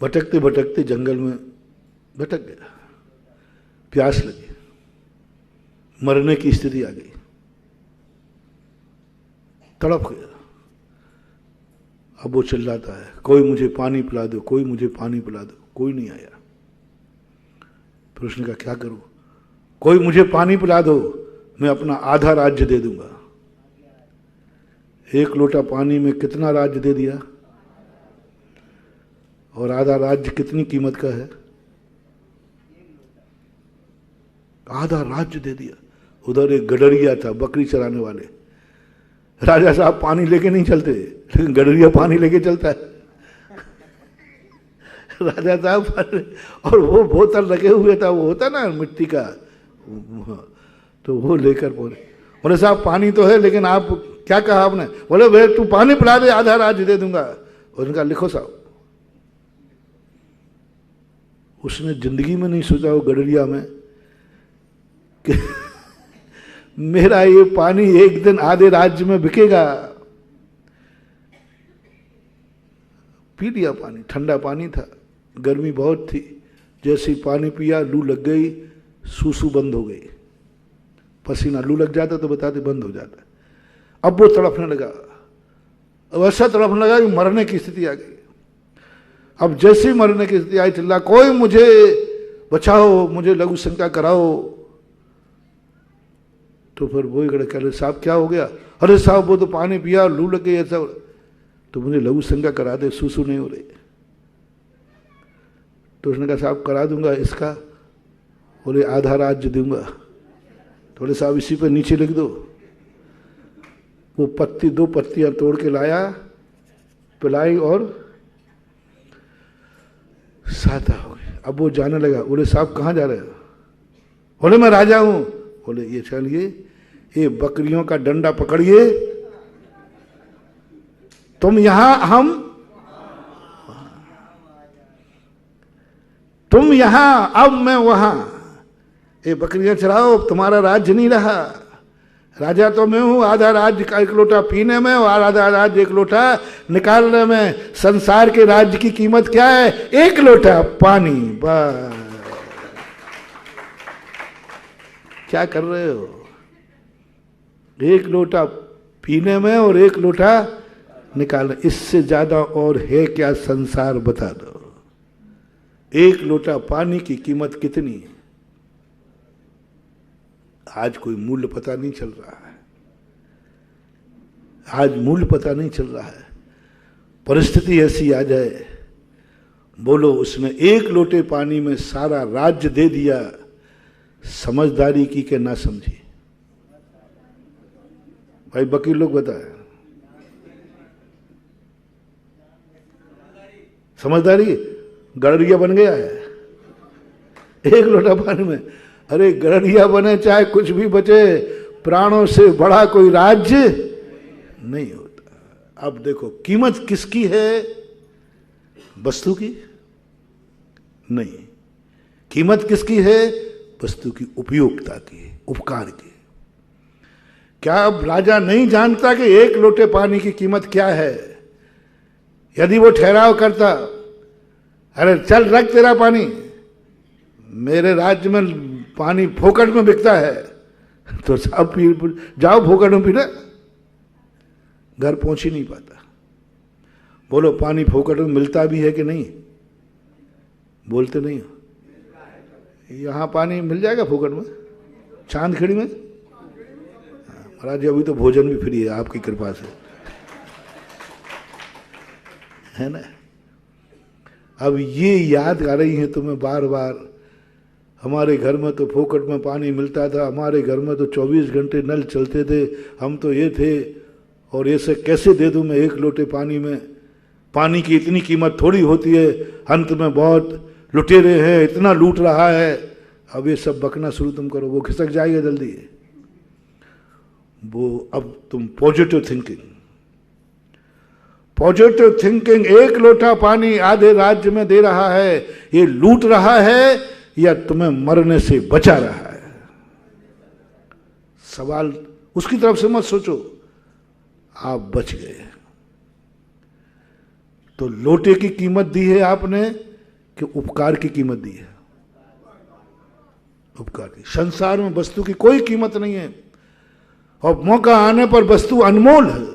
भटकते भटकते जंगल में भटक गया, प्यास लगी, मरने की स्थिति आ गई, तड़प गया। अब वो चिल्लाता है, कोई मुझे पानी पिला दो, कोई मुझे पानी पिला दो। कोई नहीं आया। फिर उसने कहा क्या करूं, कोई मुझे पानी पिला दो, मैं अपना आधा राज्य दे दूंगा। 1 लोटा पानी में कितना राज्य दे दिया, और आधा राज्य कितनी कीमत का है, आधा राज्य दे दिया। उधर एक गडरिया था, बकरी चराने वाले। राजा साहब पानी लेके नहीं चलते, लेकिन गडरिया पानी लेके चलता है। राजा साहब, और वो बोतल रखे हुए था, वो होता ना मिट्टी का, तो वो लेकर बोले साहब पानी तो है, लेकिन आप क्या कहा आपने। बोले भाई तू पानी पिला दे, आधा राज्य दे दूंगा। उनका लिखो साहब। उसने जिंदगी में नहीं सोचा वो गडरिया में कि मेरा ये पानी एक दिन आधे राज्य में बिकेगा। पी लिया पानी, ठंडा पानी था, गर्मी बहुत थी। जैसे ही पानी पिया लू लग गई, सूसू बंद हो गई, पसीना, लू लग जाता तो बताते बंद हो जाता। अब वो तड़पने लगा, अब ऐसा तड़पने लगा कि मरने की स्थिति आ गई। अब जैसे ही मरने की स्थिति आई, चिल्ला कोई मुझे बचाओ, मुझे लघु शंका कराओ। तो फिर वही गड़े कह रहे साहब क्या हो गया? अरे साहब वो तो पानी पिया, लू लग गई ऐसा। तो मुझे लघु शंका करा दे, सूसू नहीं हो रही। तो उसने कहा साहब करा दूंगा, इसका बोले आधा राज्य दूंगा। थोड़े साहब इसी पे नीचे लिख दो। वो पत्ती, 2 पत्तियां तोड़ के लाया, पिलाई और साता हो गई। अब वो जाने लगा। बोले साहब कहाँ जा रहे हो? बोले मैं राजा हूं। बोले ये चलिए, ये बकरियों का डंडा पकड़िए, तुम यहां, तुम यहां, अब मैं वहां। ये बकरियां चराओ, तुम्हारा राज्य नहीं रहा। राजा तो मैं हूं, आधा राज्य का 1 लोटा पीने में और आधा राज्य 1 लोटा निकालने में। संसार के राज्य की कीमत क्या है? 1 लोटा पानी, बस। क्या कर रहे हो? 1 लोटा पीने में और 1 लोटा निकालने, इससे ज्यादा और है क्या संसार? बता दो। 1 लोटा पानी की कीमत कितनी है? आज कोई मूल्य पता नहीं चल रहा है। आज मूल्य पता नहीं चल रहा है। परिस्थिति ऐसी आ जाए, बोलो उसने 1 लोटे पानी में सारा राज्य दे दिया, समझदारी की के ना समझी? भाई वकील लोग बताए, समझदारी? गड़रिया बन गया है 1 लोटा पानी में। अरे गड़रिया बने चाहे कुछ भी बचे, प्राणों से बड़ा कोई राज्य नहीं होता। अब देखो कीमत किसकी है? वस्तु की नहीं। कीमत किसकी है? वस्तु की, उपयोगिता की, उपकार की। क्या अब राजा नहीं जानता कि 1 लोटे पानी की कीमत क्या है? यदि वो ठहराव करता, अरे चल रख तेरा पानी, मेरे राज्य में पानी फोकट में बिकता है, तो साहब जाओ फोकट में पीना। घर पहुंच ही नहीं पाता। बोलो पानी फोकट में मिलता भी है कि नहीं? बोलते नहीं हो। यहां पानी मिल जाएगा फोकट में, चांदखेड़ी में? महाराज जी अभी तो भोजन भी फ्री है आपकी कृपा से, है ना? अब ये याद आ रही है तुम्हें बार बार। हमारे घर में तो फोकट में पानी मिलता था, हमारे घर में तो 24 घंटे नल चलते थे, हम तो ये थे, और ऐसे कैसे दे दूं मैं 1 लोटे पानी में? पानी की इतनी कीमत थोड़ी होती है, अंत में बहुत लुटेरे हैं, इतना लूट रहा है। अब ये सब बकना शुरू तुम करो, वो खिसक जाएगा जल्दी। वो अब तुम पॉजिटिव थिंकिंग, पॉजिटिव थिंकिंग, 1 लोटा पानी आधे राज्य में दे रहा है, ये लूट रहा है या तुम्हें मरने से बचा रहा है? सवाल उसकी तरफ से मत सोचो, आप बच गए। तो लोटे की कीमत दी है आपने कि उपकार की कीमत दी है? उपकार की। संसार में वस्तु की कोई कीमत नहीं है, और मौका आने पर वस्तु अनमोल है।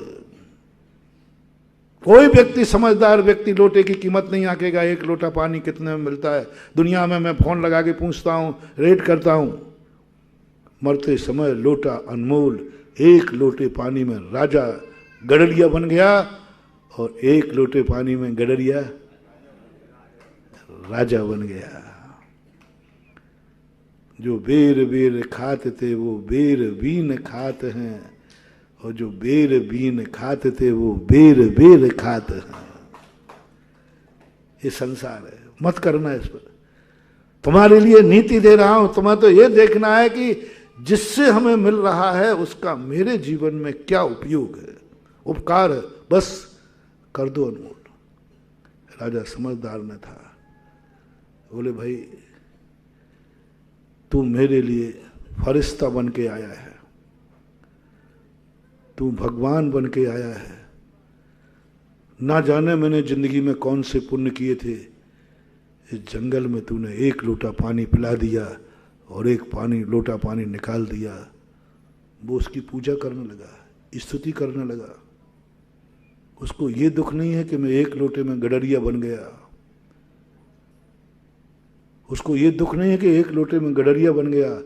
कोई व्यक्ति, समझदार व्यक्ति लोटे की कीमत नहीं आंकेगा 1 लोटा पानी कितने में मिलता है। दुनिया में मैं फोन लगा के पूछता हूं, रेट करता हूं, मरते समय लोटा अनमोल। 1 लोटे पानी में राजा गडरिया बन गया, और 1 लोटे पानी में गडरिया राजा बन गया। जो बेर बेर खाते थे वो बेर बीन खाते हैं, और जो बेर बीन खाते थे वो बेर बेर खाते हैं। ये संसार है, मत करना इस पर। तुम्हारे लिए नीति दे रहा हूं, तुम्हें तो ये देखना है कि जिससे हमें मिल रहा है उसका मेरे जीवन में क्या उपयोग है, उपकार है, बस कर दो अनमोल। राजा समझदार न था, बोले भाई तू मेरे लिए फरिश्ता बन के आया है, तू भगवान बन के आया है, ना जाने मैंने जिंदगी में कौन से पुण्य किए थे, इस जंगल में तूने एक लोटा पानी पिला दिया और एक लोटा पानी निकाल दिया। वो उसकी पूजा करने लगा, स्तुति करने लगा। उसको ये दुख नहीं है कि मैं एक लोटे में गडरिया बन गया, उसको ये दुख नहीं है कि एक लोटे में गडरिया बन गया।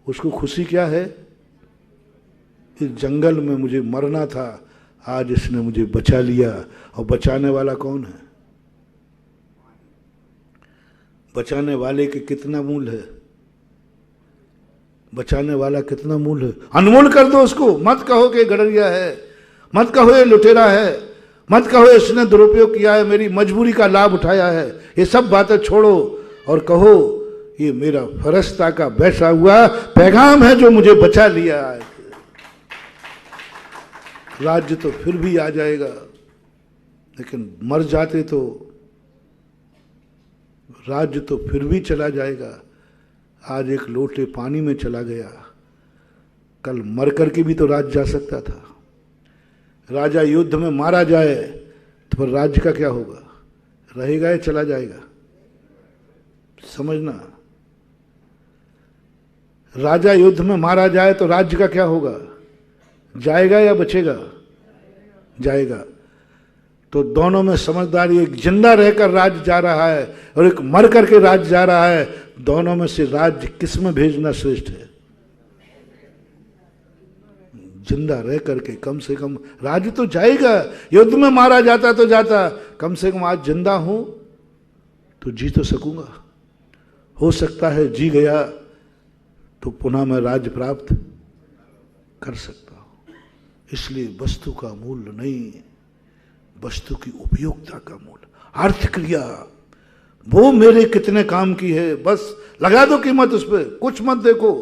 उसको खुशी क्या है, इस जंगल में मुझे मरना था, आज इसने मुझे बचा लिया। और बचाने वाला कौन है? बचाने वाले के कितना मूल्य है, बचाने वाला कितना मूल्य है। अनमोल कर दो उसको, मत कहो कि गडरिया है, मत कहो ये लुटेरा है, मत कहो इसने दुरुपयोग किया है, मेरी मजबूरी का लाभ उठाया है। ये सब बातें छोड़ो और कहो ये मेरा फरस्ता का बैठा हुआ पैगाम है जो मुझे बचा लिया है। राज्य तो फिर भी आ जाएगा, लेकिन मर जाते तो राज्य तो फिर भी चला जाएगा। आज एक लोटे पानी में चला गया, कल मर करके भी तो राज्य जा सकता था। राजा युद्ध में मारा जाए तो फिर राज्य का क्या होगा, रहेगा या चला जाएगा? समझना, राजा युद्ध में मारा जाए तो राज्य का क्या होगा, जाएगा या बचेगा? जाएगा। तो दोनों में समझदारी, एक जिंदा रहकर राज्य जा रहा है और एक मर करके राज्य जा रहा है। दोनों में से राज्य किस में भेजना श्रेष्ठ है? जिंदा रह करके कम से कम राज्य तो जाएगा। युद्ध में मारा जाता तो जाता, कम से कम आज जिंदा हूं तो जी तो सकूंगा। हो सकता है जी गया तो पुनः मैं राज्य प्राप्त कर सकता हूं। इसलिए वस्तु का मूल्य नहीं, वस्तु की उपयोगिता का मूल्य, अर्थ क्रिया, वो मेरे कितने काम की है, बस लगा दो कीमत उस पर। कुछ मत देखो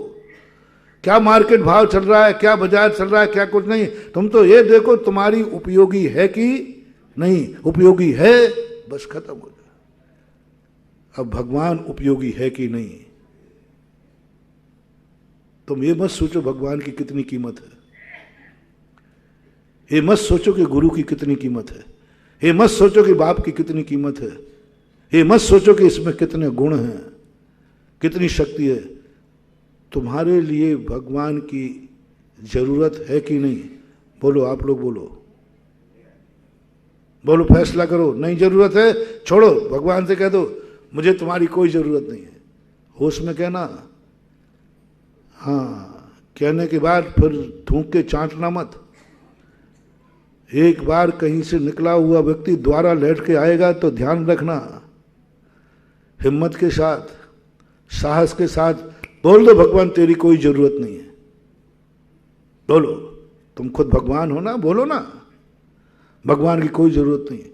क्या मार्केट भाव चल रहा है, क्या बाजार चल रहा है, क्या कुछ नहीं। तुम तो ये देखो तुम्हारी उपयोगी है कि नहीं। उपयोगी है, बस खत्म हो जाए। अब भगवान उपयोगी है कि नहीं, तुम ये मत सोचो भगवान की कितनी कीमत है, ये मत सोचो कि गुरु की कितनी कीमत है, ये मत सोचो कि बाप की कितनी कीमत है, ये मत सोचो कि इसमें कितने गुण हैं, कितनी शक्ति है। तुम्हारे लिए भगवान की जरूरत है कि नहीं? बोलो, आप लोग बोलो, बोलो, फैसला करो। नहीं जरूरत है, छोड़ो, भगवान से कह दो मुझे तुम्हारी कोई जरूरत नहीं है। होश में कहना, हाँ, कहने के बाद फिर थूक के चाटना मत। एक बार कहीं से निकला हुआ व्यक्ति द्वारा लौट के आएगा तो ध्यान रखना, हिम्मत के साथ, साहस के साथ बोल दो भगवान तेरी कोई जरूरत नहीं है। बोलो, तुम खुद भगवान हो ना, बोलो ना भगवान की कोई जरूरत नहीं है।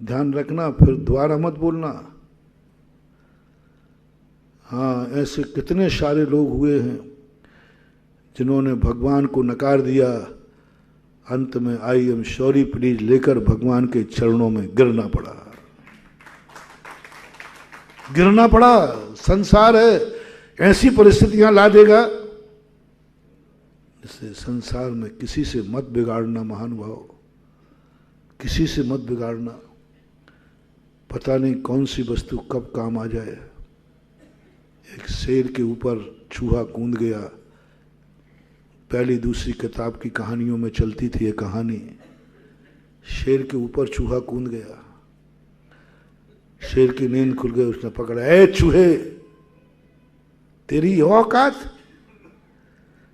ध्यान रखना, फिर दोबारा मत बोलना। हाँ, ऐसे कितने सारे लोग हुए हैं जिन्होंने भगवान को नकार दिया, अंत में आई एम सॉरी प्लीज लेकर भगवान के चरणों में गिरना पड़ा, गिरना पड़ा। संसार है, ऐसी परिस्थितियां ला देगा। इसलिए संसार में किसी से मत बिगाड़ना महानुभाव, किसी से मत बिगाड़ना। पता नहीं कौन सी वस्तु कब काम आ जाए। एक शेर के ऊपर चूहा कूद गया, पहली दूसरी किताब की कहानियों में चलती थी ये कहानी। शेर के ऊपर चूहा कूद गया, शेर की नींद खुल गई, उसने पकड़ा, ए चूहे तेरी औकात,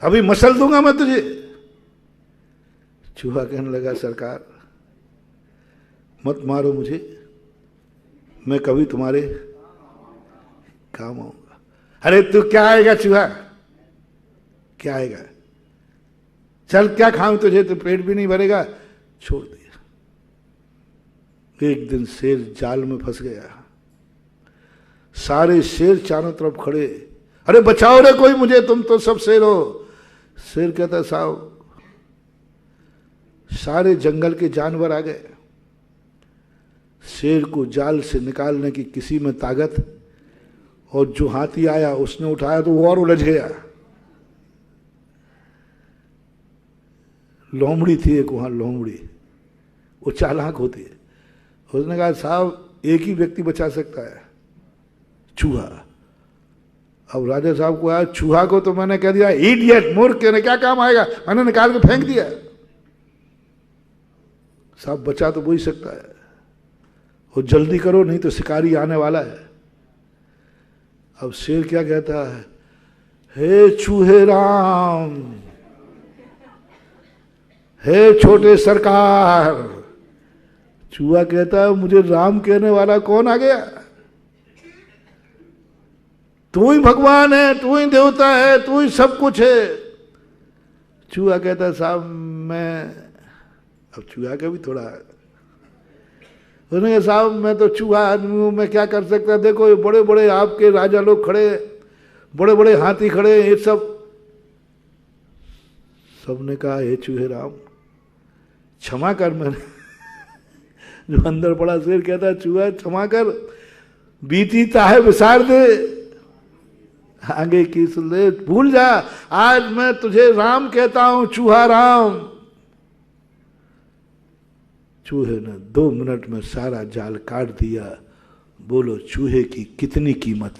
अभी मसल दूंगा मैं तुझे। चूहा कहने लगा सरकार मत मारो मुझे, मैं कभी तुम्हारे काम आऊंगा। अरे तू क्या आएगा चूहा, क्या आएगा, चल क्या खाऊं तुझे, तो पेट भी नहीं भरेगा। छोड़ दिया। एक दिन शेर जाल में फंस गया, सारे शेर चारों तरफ खड़े, अरे बचाओ रे कोई मुझे, तुम तो सब शेर हो। शेर कहता साहब, सारे जंगल के जानवर आ गए, शेर को जाल से निकालने की किसी में ताकत, और जो हाथी आया उसने उठाया तो वो और उलझ गया। लोमड़ी थी एक वहां, लोमड़ी, वो चालाक होती है। उसने कहा साहब एक ही व्यक्ति बचा सकता है, चूहा। अब राजा साहब को आया, चूहा को तो मैंने कह दिया इडियट, मूर्ख, ने क्या काम आएगा, मैंने निकाल के फेंक दिया। साहब बचा तो वो ही सकता है, वो जल्दी करो नहीं तो शिकारी आने वाला है। अब शेर क्या कहता है, हे चूहे राम, हे छोटे सरकार। चूहा कहता है मुझे राम कहने वाला कौन आ गया, तू ही भगवान है, तू ही देवता है, तू ही सब कुछ है। चूहा कहता है साहब मैं, अब चूहा का भी थोड़ा, उसने कहा साहब मैं तो चूहा आदमी हूं, मैं क्या कर सकता, देखो ये बड़े बड़े आपके राजा लोग खड़े, बड़े बड़े हाथी खड़े, ये सब। सबने कहा हे चूहे राम क्षमा कर। मैंने जो अंदर पड़ा शेर कहता है चूहा क्षमा कर, बीती चाहे विसार दे, आगे की सुन ले, भूल जा, आज मैं तुझे राम कहता हूं, चूहा राम। चूहे ने 2 मिनट में सारा जाल काट दिया। बोलो चूहे की कितनी कीमत।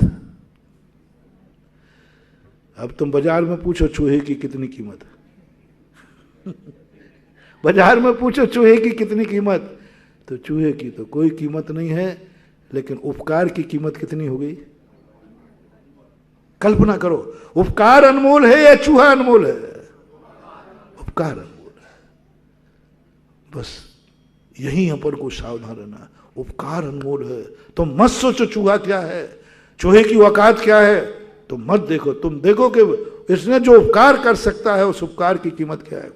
अब तुम बाजार में पूछो चूहे की कितनी कीमत बाजार में पूछो चूहे की कितनी कीमत, तो चूहे की तो कोई कीमत नहीं है, लेकिन उपकार की कीमत कितनी हो गई। कल्पना करो, उपकार अनमोल है या चूहा अनमोल है। उपकार अनमोल है। बस यही अपन को सावधान रहना, उपकार अनमोल है। तो मत सोचो चूहा क्या है, चूहे की औकात क्या है, तो मत देखो। तुम देखो कि इसने जो उपकार कर सकता है उस उपकार की कीमत क्या है।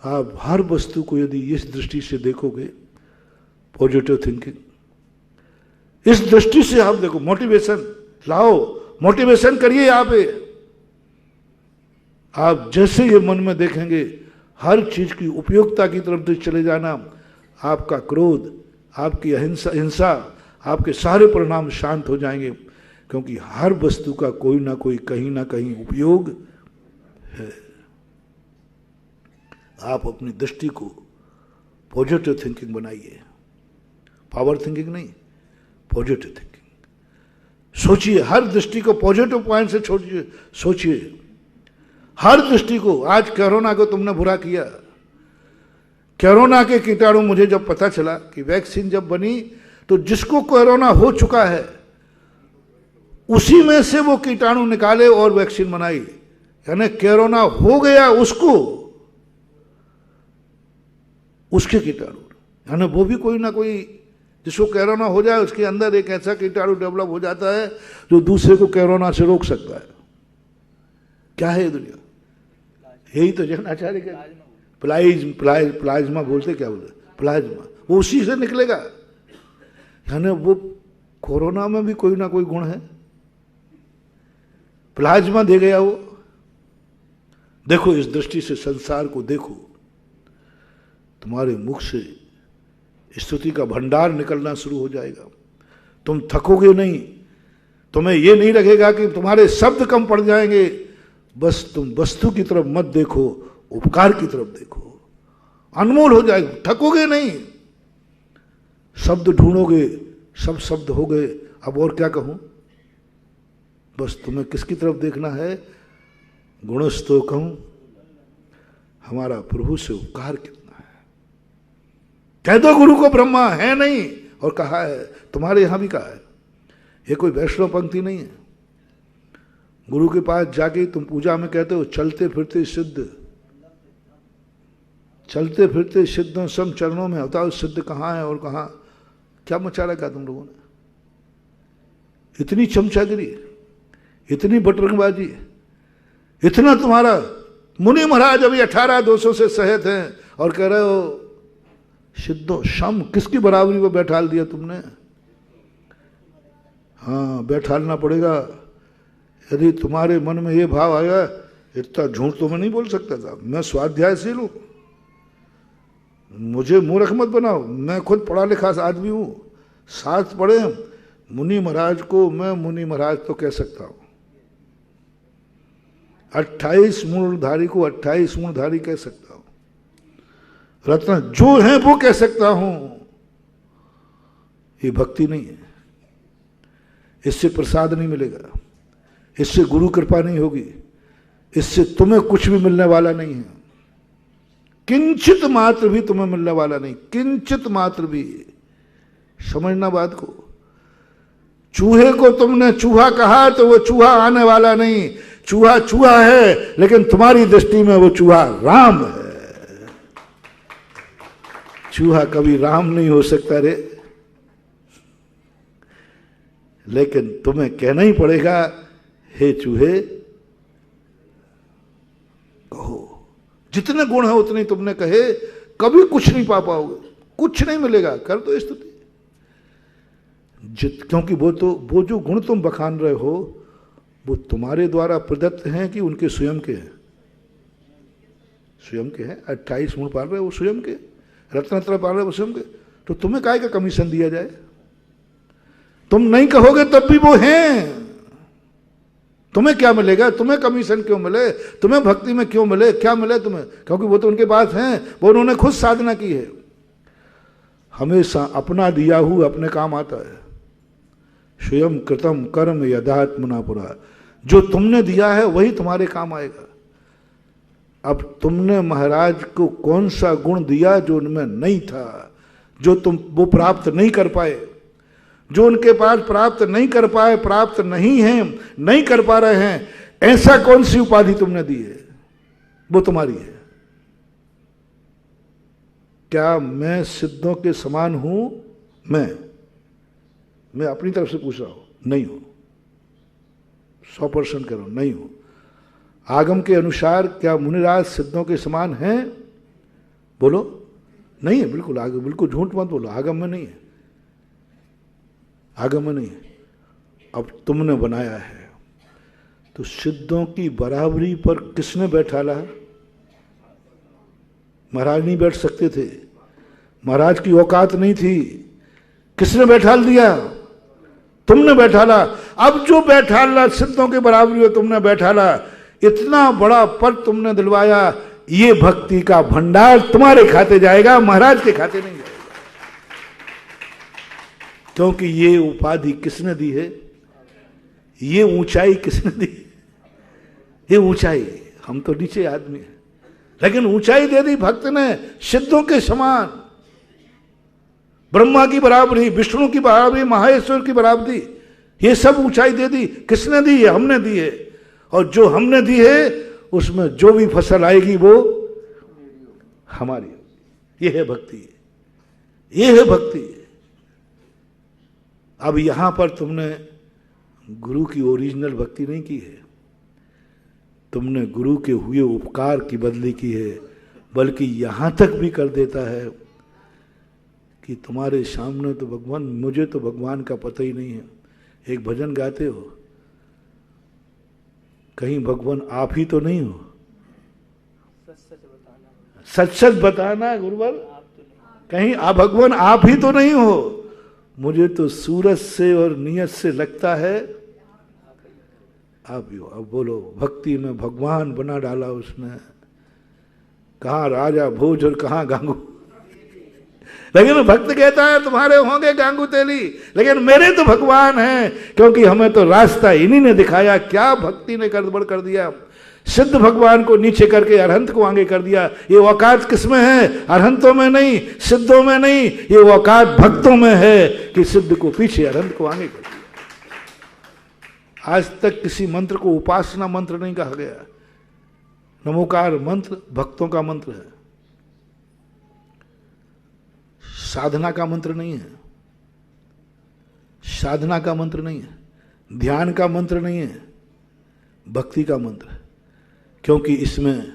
आप हर वस्तु को यदि इस दृष्टि से देखोगे, पॉजिटिव थिंकिंग, इस दृष्टि से आप देखो, मोटिवेशन लाओ, मोटिवेशन करिए। आप जैसे ये मन में देखेंगे, हर चीज की उपयोगिता की तरफ से चले जाना, आपका क्रोध, आपकी हिंसा, आपके सारे परिणाम शांत हो जाएंगे, क्योंकि हर वस्तु का कोई ना कोई कहीं ना कहीं उपयोग है। आप अपनी दृष्टि को पॉजिटिव थिंकिंग बनाइए, पावर थिंकिंग नहीं, पॉजिटिव थिंकिंग। सोचिए, हर दृष्टि को पॉजिटिव पॉइंट से सोचिए, हर दृष्टि को। आज कोरोना को तुमने बुरा किया, कोरोना के कीटाणु, मुझे जब पता चला कि वैक्सीन जब बनी तो जिसको कोरोना हो चुका है उसी में से वो कीटाणु निकाले और वैक्सीन बनाई, यानी कोरोना हो गया उसको, उसके कीटाणु, यानी वो भी कोई ना कोई, जिसको कोरोना हो जाए उसके अंदर एक ऐसा कीटाणु डेवलप हो जाता है जो दूसरे को कोरोना से रोक सकता है। क्या है ये दुनिया, यही तो जनाचार्य के प्लाज्मा बोलते, क्या बोलते, प्लाज्मा, वो उसी से निकलेगा। यानी वो कोरोना में भी कोई ना कोई गुण है, प्लाज्मा दे गया वो। देखो इस दृष्टि से संसार को देखो, तुम्हारे मुख से स्तुति का भंडार निकलना शुरू हो जाएगा। तुम थकोगे नहीं, तुम्हें ये नहीं लगेगा कि तुम्हारे शब्द कम पड़ जाएंगे। बस तुम वस्तु की तरफ मत देखो, उपकार की तरफ देखो, अनमोल हो जाएगा, थकोगे नहीं। शब्द ढूंढोगे, सब शब्द हो गए, अब और क्या कहूं। बस तुम्हें किसकी तरफ देखना है, गुणस्तो कहूं, हमारा प्रभु से उपकार कितना है। कह दो गुरु को ब्रह्मा है नहीं, और कहा है, तुम्हारे यहां भी कहा है। ये कोई वैष्णव पंक्ति नहीं है। गुरु के पास जाके तुम पूजा में कहते हो चलते फिरते सिद्ध, चलते फिरते सिद्धों सम चरणों में, बताओ सिद्ध कहाँ है और कहाँ, क्या मचा रखा तुम लोगों ने। इतनी चमचागिरी, इतनी बटरंगबाजी, इतना तुम्हारा। मुनि महाराज अभी 18,200 से सहित हैं और कह रहे हो सिद्धों सम, किसकी बराबरी में बैठाल दिया तुमने। हाँ बैठालना पड़ेगा। यदि तुम्हारे मन में ये भाव आया, इतना झूठ तो मैं नहीं बोल सकता था, मैं स्वाध्यायशील हूं, मुझे मूर्ख मत बनाओ, मैं खुद पढ़ा लिखा आदमी हूं, साथ पढ़े। मुनि महाराज को मैं मुनि महाराज तो कह सकता हूं, 28 मूलधारी को 28 मूलधारी कह सकता हूं। रत्न जो है वो कह सकता हूं, ये भक्ति नहीं है। इससे प्रसाद नहीं मिलेगा, इससे गुरु कृपा नहीं होगी, इससे तुम्हें कुछ भी मिलने वाला नहीं है। किंचित मात्र भी तुम्हें मिलने वाला नहीं, किंचित मात्र भी। समझना बात को। चूहे को तुमने चूहा कहा तो वो चूहा आने वाला नहीं, चूहा चूहा है, लेकिन तुम्हारी दृष्टि में वो चूहा राम है। चूहा कभी राम नहीं हो सकता रे, लेकिन तुम्हें कहना ही पड़ेगा, हे चूहे कहो। जितने गुण है उतने तुमने कहे, कभी कुछ नहीं पा पाओगे, कुछ नहीं मिलेगा। कर दो स्तुति, क्योंकि वो जो गुण तुम बखान रहे हो वो तुम्हारे द्वारा प्रदत्त हैं कि उनके स्वयं के हैं? स्वयं के हैं। 28 गुण पाल रहे वो स्वयं के, रत्न पाल रहे वो स्वयं के। तो तुम्हें काय का कमीशन दिया जाए? तुम नहीं कहोगे तब भी वो हैं। तुम्हें क्या मिलेगा? तुम्हें कमीशन क्यों मिले? तुम्हें भक्ति में क्यों मिले? क्या मिले तुम्हें? क्योंकि वो तो उनके पास हैं, वो उन्होंने खुद साधना की है। हमेशा अपना दिया हुआ अपने काम आता है। स्वयं कृतम कर्म यदात्मना पुरा, जो तुमने दिया है वही तुम्हारे काम आएगा। अब तुमने महाराज को कौन सा गुण दिया जो उनमें नहीं था, जो तुम वो प्राप्त नहीं कर पाए, जो उनके पास प्राप्त नहीं कर पाए, प्राप्त नहीं है, नहीं कर पा रहे हैं, ऐसा कौन सी उपाधि तुमने दी है? वो तुम्हारी है। क्या मैं सिद्धों के समान हूं? मैं अपनी तरफ से पूछ रहा हूं, नहीं हूं। 100% कह रहा हूं, नहीं हूं। आगम के अनुसार क्या मुनिराज सिद्धों के समान हैं? बोलो, नहीं है। बिल्कुल आगम, बिल्कुल झूठ मत बोलो, आगम में नहीं है, आगम में नहीं है। अब तुमने बनाया है तो सिद्धों की बराबरी पर किसने बैठाला? महाराज नहीं बैठ सकते थे, महाराज की औकात नहीं थी। किसने बैठाल दिया? तुमने बैठाला। अब जो बैठाला सिद्धों के बराबरी में तुमने बैठाला, इतना बड़ा पद तुमने दिलवाया, ये भक्ति का भंडार तुम्हारे खाते जाएगा, महाराज के खाते नहीं जाएगा। क्योंकि ये उपाधि किसने दी है? ये ऊंचाई किसने दी? ये ऊंचाई, हम तो नीचे आदमी हैं, लेकिन ऊंचाई दे दी भक्त ने, सिद्धों के समान। ब्रह्मा की बराबरी, विष्णु की बराबरी, महेश्वर की बराबरी, ये सब ऊंचाई दे दी। किसने दी है? हमने दी है। और जो हमने दी है उसमें जो भी फसल आएगी वो हमारी। ये है भक्ति, ये है भक्ति। अब यहां पर तुमने गुरु की ओरिजिनल भक्ति नहीं की है, तुमने गुरु के हुए उपकार की बदली की है। बल्कि यहां तक भी कर देता है कि तुम्हारे सामने तो भगवान, मुझे तो भगवान का पता ही नहीं है। एक भजन गाते हो, कहीं भगवान आप ही तो नहीं हो? सच सच बताना गुरुवर, कहीं भगवान आप ही तो नहीं हो? मुझे तो सूरज से और नियत से लगता है आप ही हो। अब बोलो, भक्ति में भगवान बना डाला उसने। कहाँ राजा भोज और कहाँ गांगू। लेकिन भक्त कहता है तुम्हारे होंगे गांगू तेली, लेकिन मेरे तो भगवान हैं, क्योंकि हमें तो रास्ता इन्हीं ने दिखाया। क्या भक्ति ने गड़बड़ कर दिया, सिद्ध भगवान को नीचे करके अरहंत को आगे कर दिया। ये औकात किसमें है? अरहंतों में नहीं, सिद्धों में नहीं, ये औकात भक्तों में है कि सिद्ध को पीछे, अरहंत को आगे कर दिया। आज तक किसी मंत्र को उपासना मंत्र नहीं कहा गया। नमोकार मंत्र भक्तों का मंत्र है, साधना का मंत्र नहीं है। साधना का मंत्र नहीं है, ध्यान का मंत्र नहीं है, भक्ति का मंत्र है। क्योंकि इसमें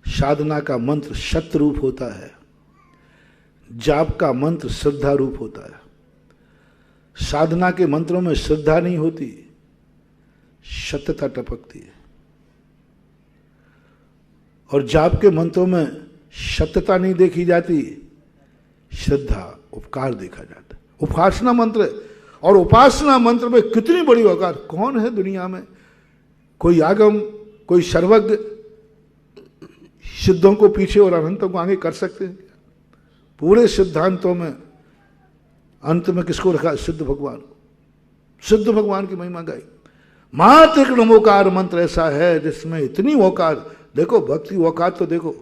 साधना का मंत्र सत्य रूप होता है, जाप का मंत्र श्रद्धा रूप होता है। साधना के मंत्रों में श्रद्धा नहीं होती, सत्यता टपकती है। और जाप के मंत्रों में सत्यता नहीं देखी जाती, श्रद्धा उपकार देखा जाता है। उपासना मंत्र, और उपासना मंत्र में कितनी बड़ी औकात। कौन है दुनिया में कोई आगम, कोई सर्वज्ञ, सिद्धों को पीछे और अनंतों को आगे कर सकते हैं। पूरे सिद्धांतों में अंत में किसको रखा? सिद्ध भगवान। सिद्ध भगवान की महिमा गाई। मात्र एक नमोकार मंत्र ऐसा है जिसमें इतनी औकात, देखो भक्ति औकात तो देखो।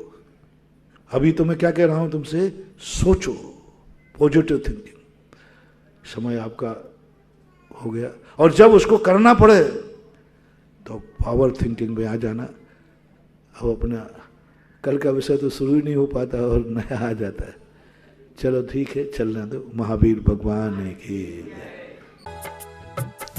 अभी तो मैं क्या कह रहा हूं तुमसे, सोचो, पॉजिटिव थिंकिंग। समय आपका हो गया, और जब उसको करना पड़े तो पावर थिंकिंग में आ जाना। अब अपना कल का विषय तो शुरू ही नहीं हो पाता और नया आ जाता है। चलो ठीक है, चलने दो। महावीर भगवान की जय।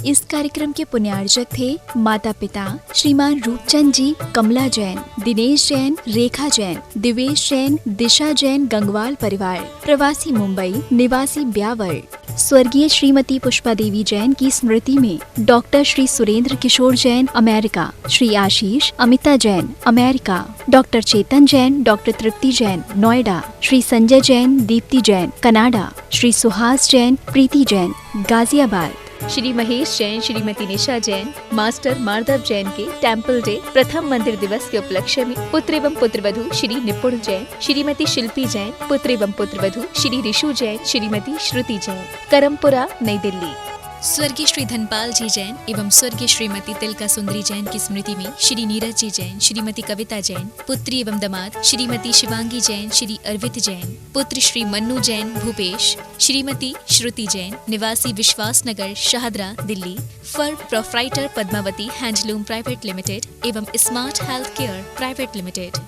इस कार्यक्रम के पुण्यार्जक थे माता पिता श्रीमान रूपचंद जी, कमला जैन, दिनेश जैन, रेखा जैन, दिवेश जैन, दिशा जैन, गंगवाल परिवार, प्रवासी मुंबई, निवासी ब्यावर। स्वर्गीय श्रीमती पुष्पा देवी जैन की स्मृति में डॉक्टर श्री सुरेंद्र किशोर Jain, America, Shri Ashish Amita Jain, America, doctor चेतन जैन, डॉक्टर तृप्ति जैन, नोएडा, श्री संजय जैन, दीप्ति जैन, कनाडा, श्री सुहास जैन, प्रीति जैन, गाजियाबाद, श्री महेश जैन, श्रीमती निशा जैन, मास्टर माधव जैन के टेम्पल डे प्रथम मंदिर दिवस के उपलक्ष्य में पुत्र एवं पुत्रवधू श्री निपुण जैन, श्रीमती शिल्पी जैन, पुत्र एवं पुत्रवधू श्री ऋषु जैन, श्रीमती श्रुति जैन, करमपुरा, नई दिल्ली। स्वर्गीय श्री धनपाल जी जैन एवं स्वर्गीय श्रीमती तिलका सुंदरी जैन की स्मृति में श्री नीरज जी जैन, श्रीमती कविता जैन, पुत्री एवं दामाद श्रीमती शिवांगी जैन, श्री अर्वित जैन, पुत्र श्री मन्नू जैन भूपेश, श्रीमती श्रुति जैन, निवासी Vishwas Nagar, Shahdara, Delhi, for proprietor Padmavati handloom private limited एवं smart health care private limited.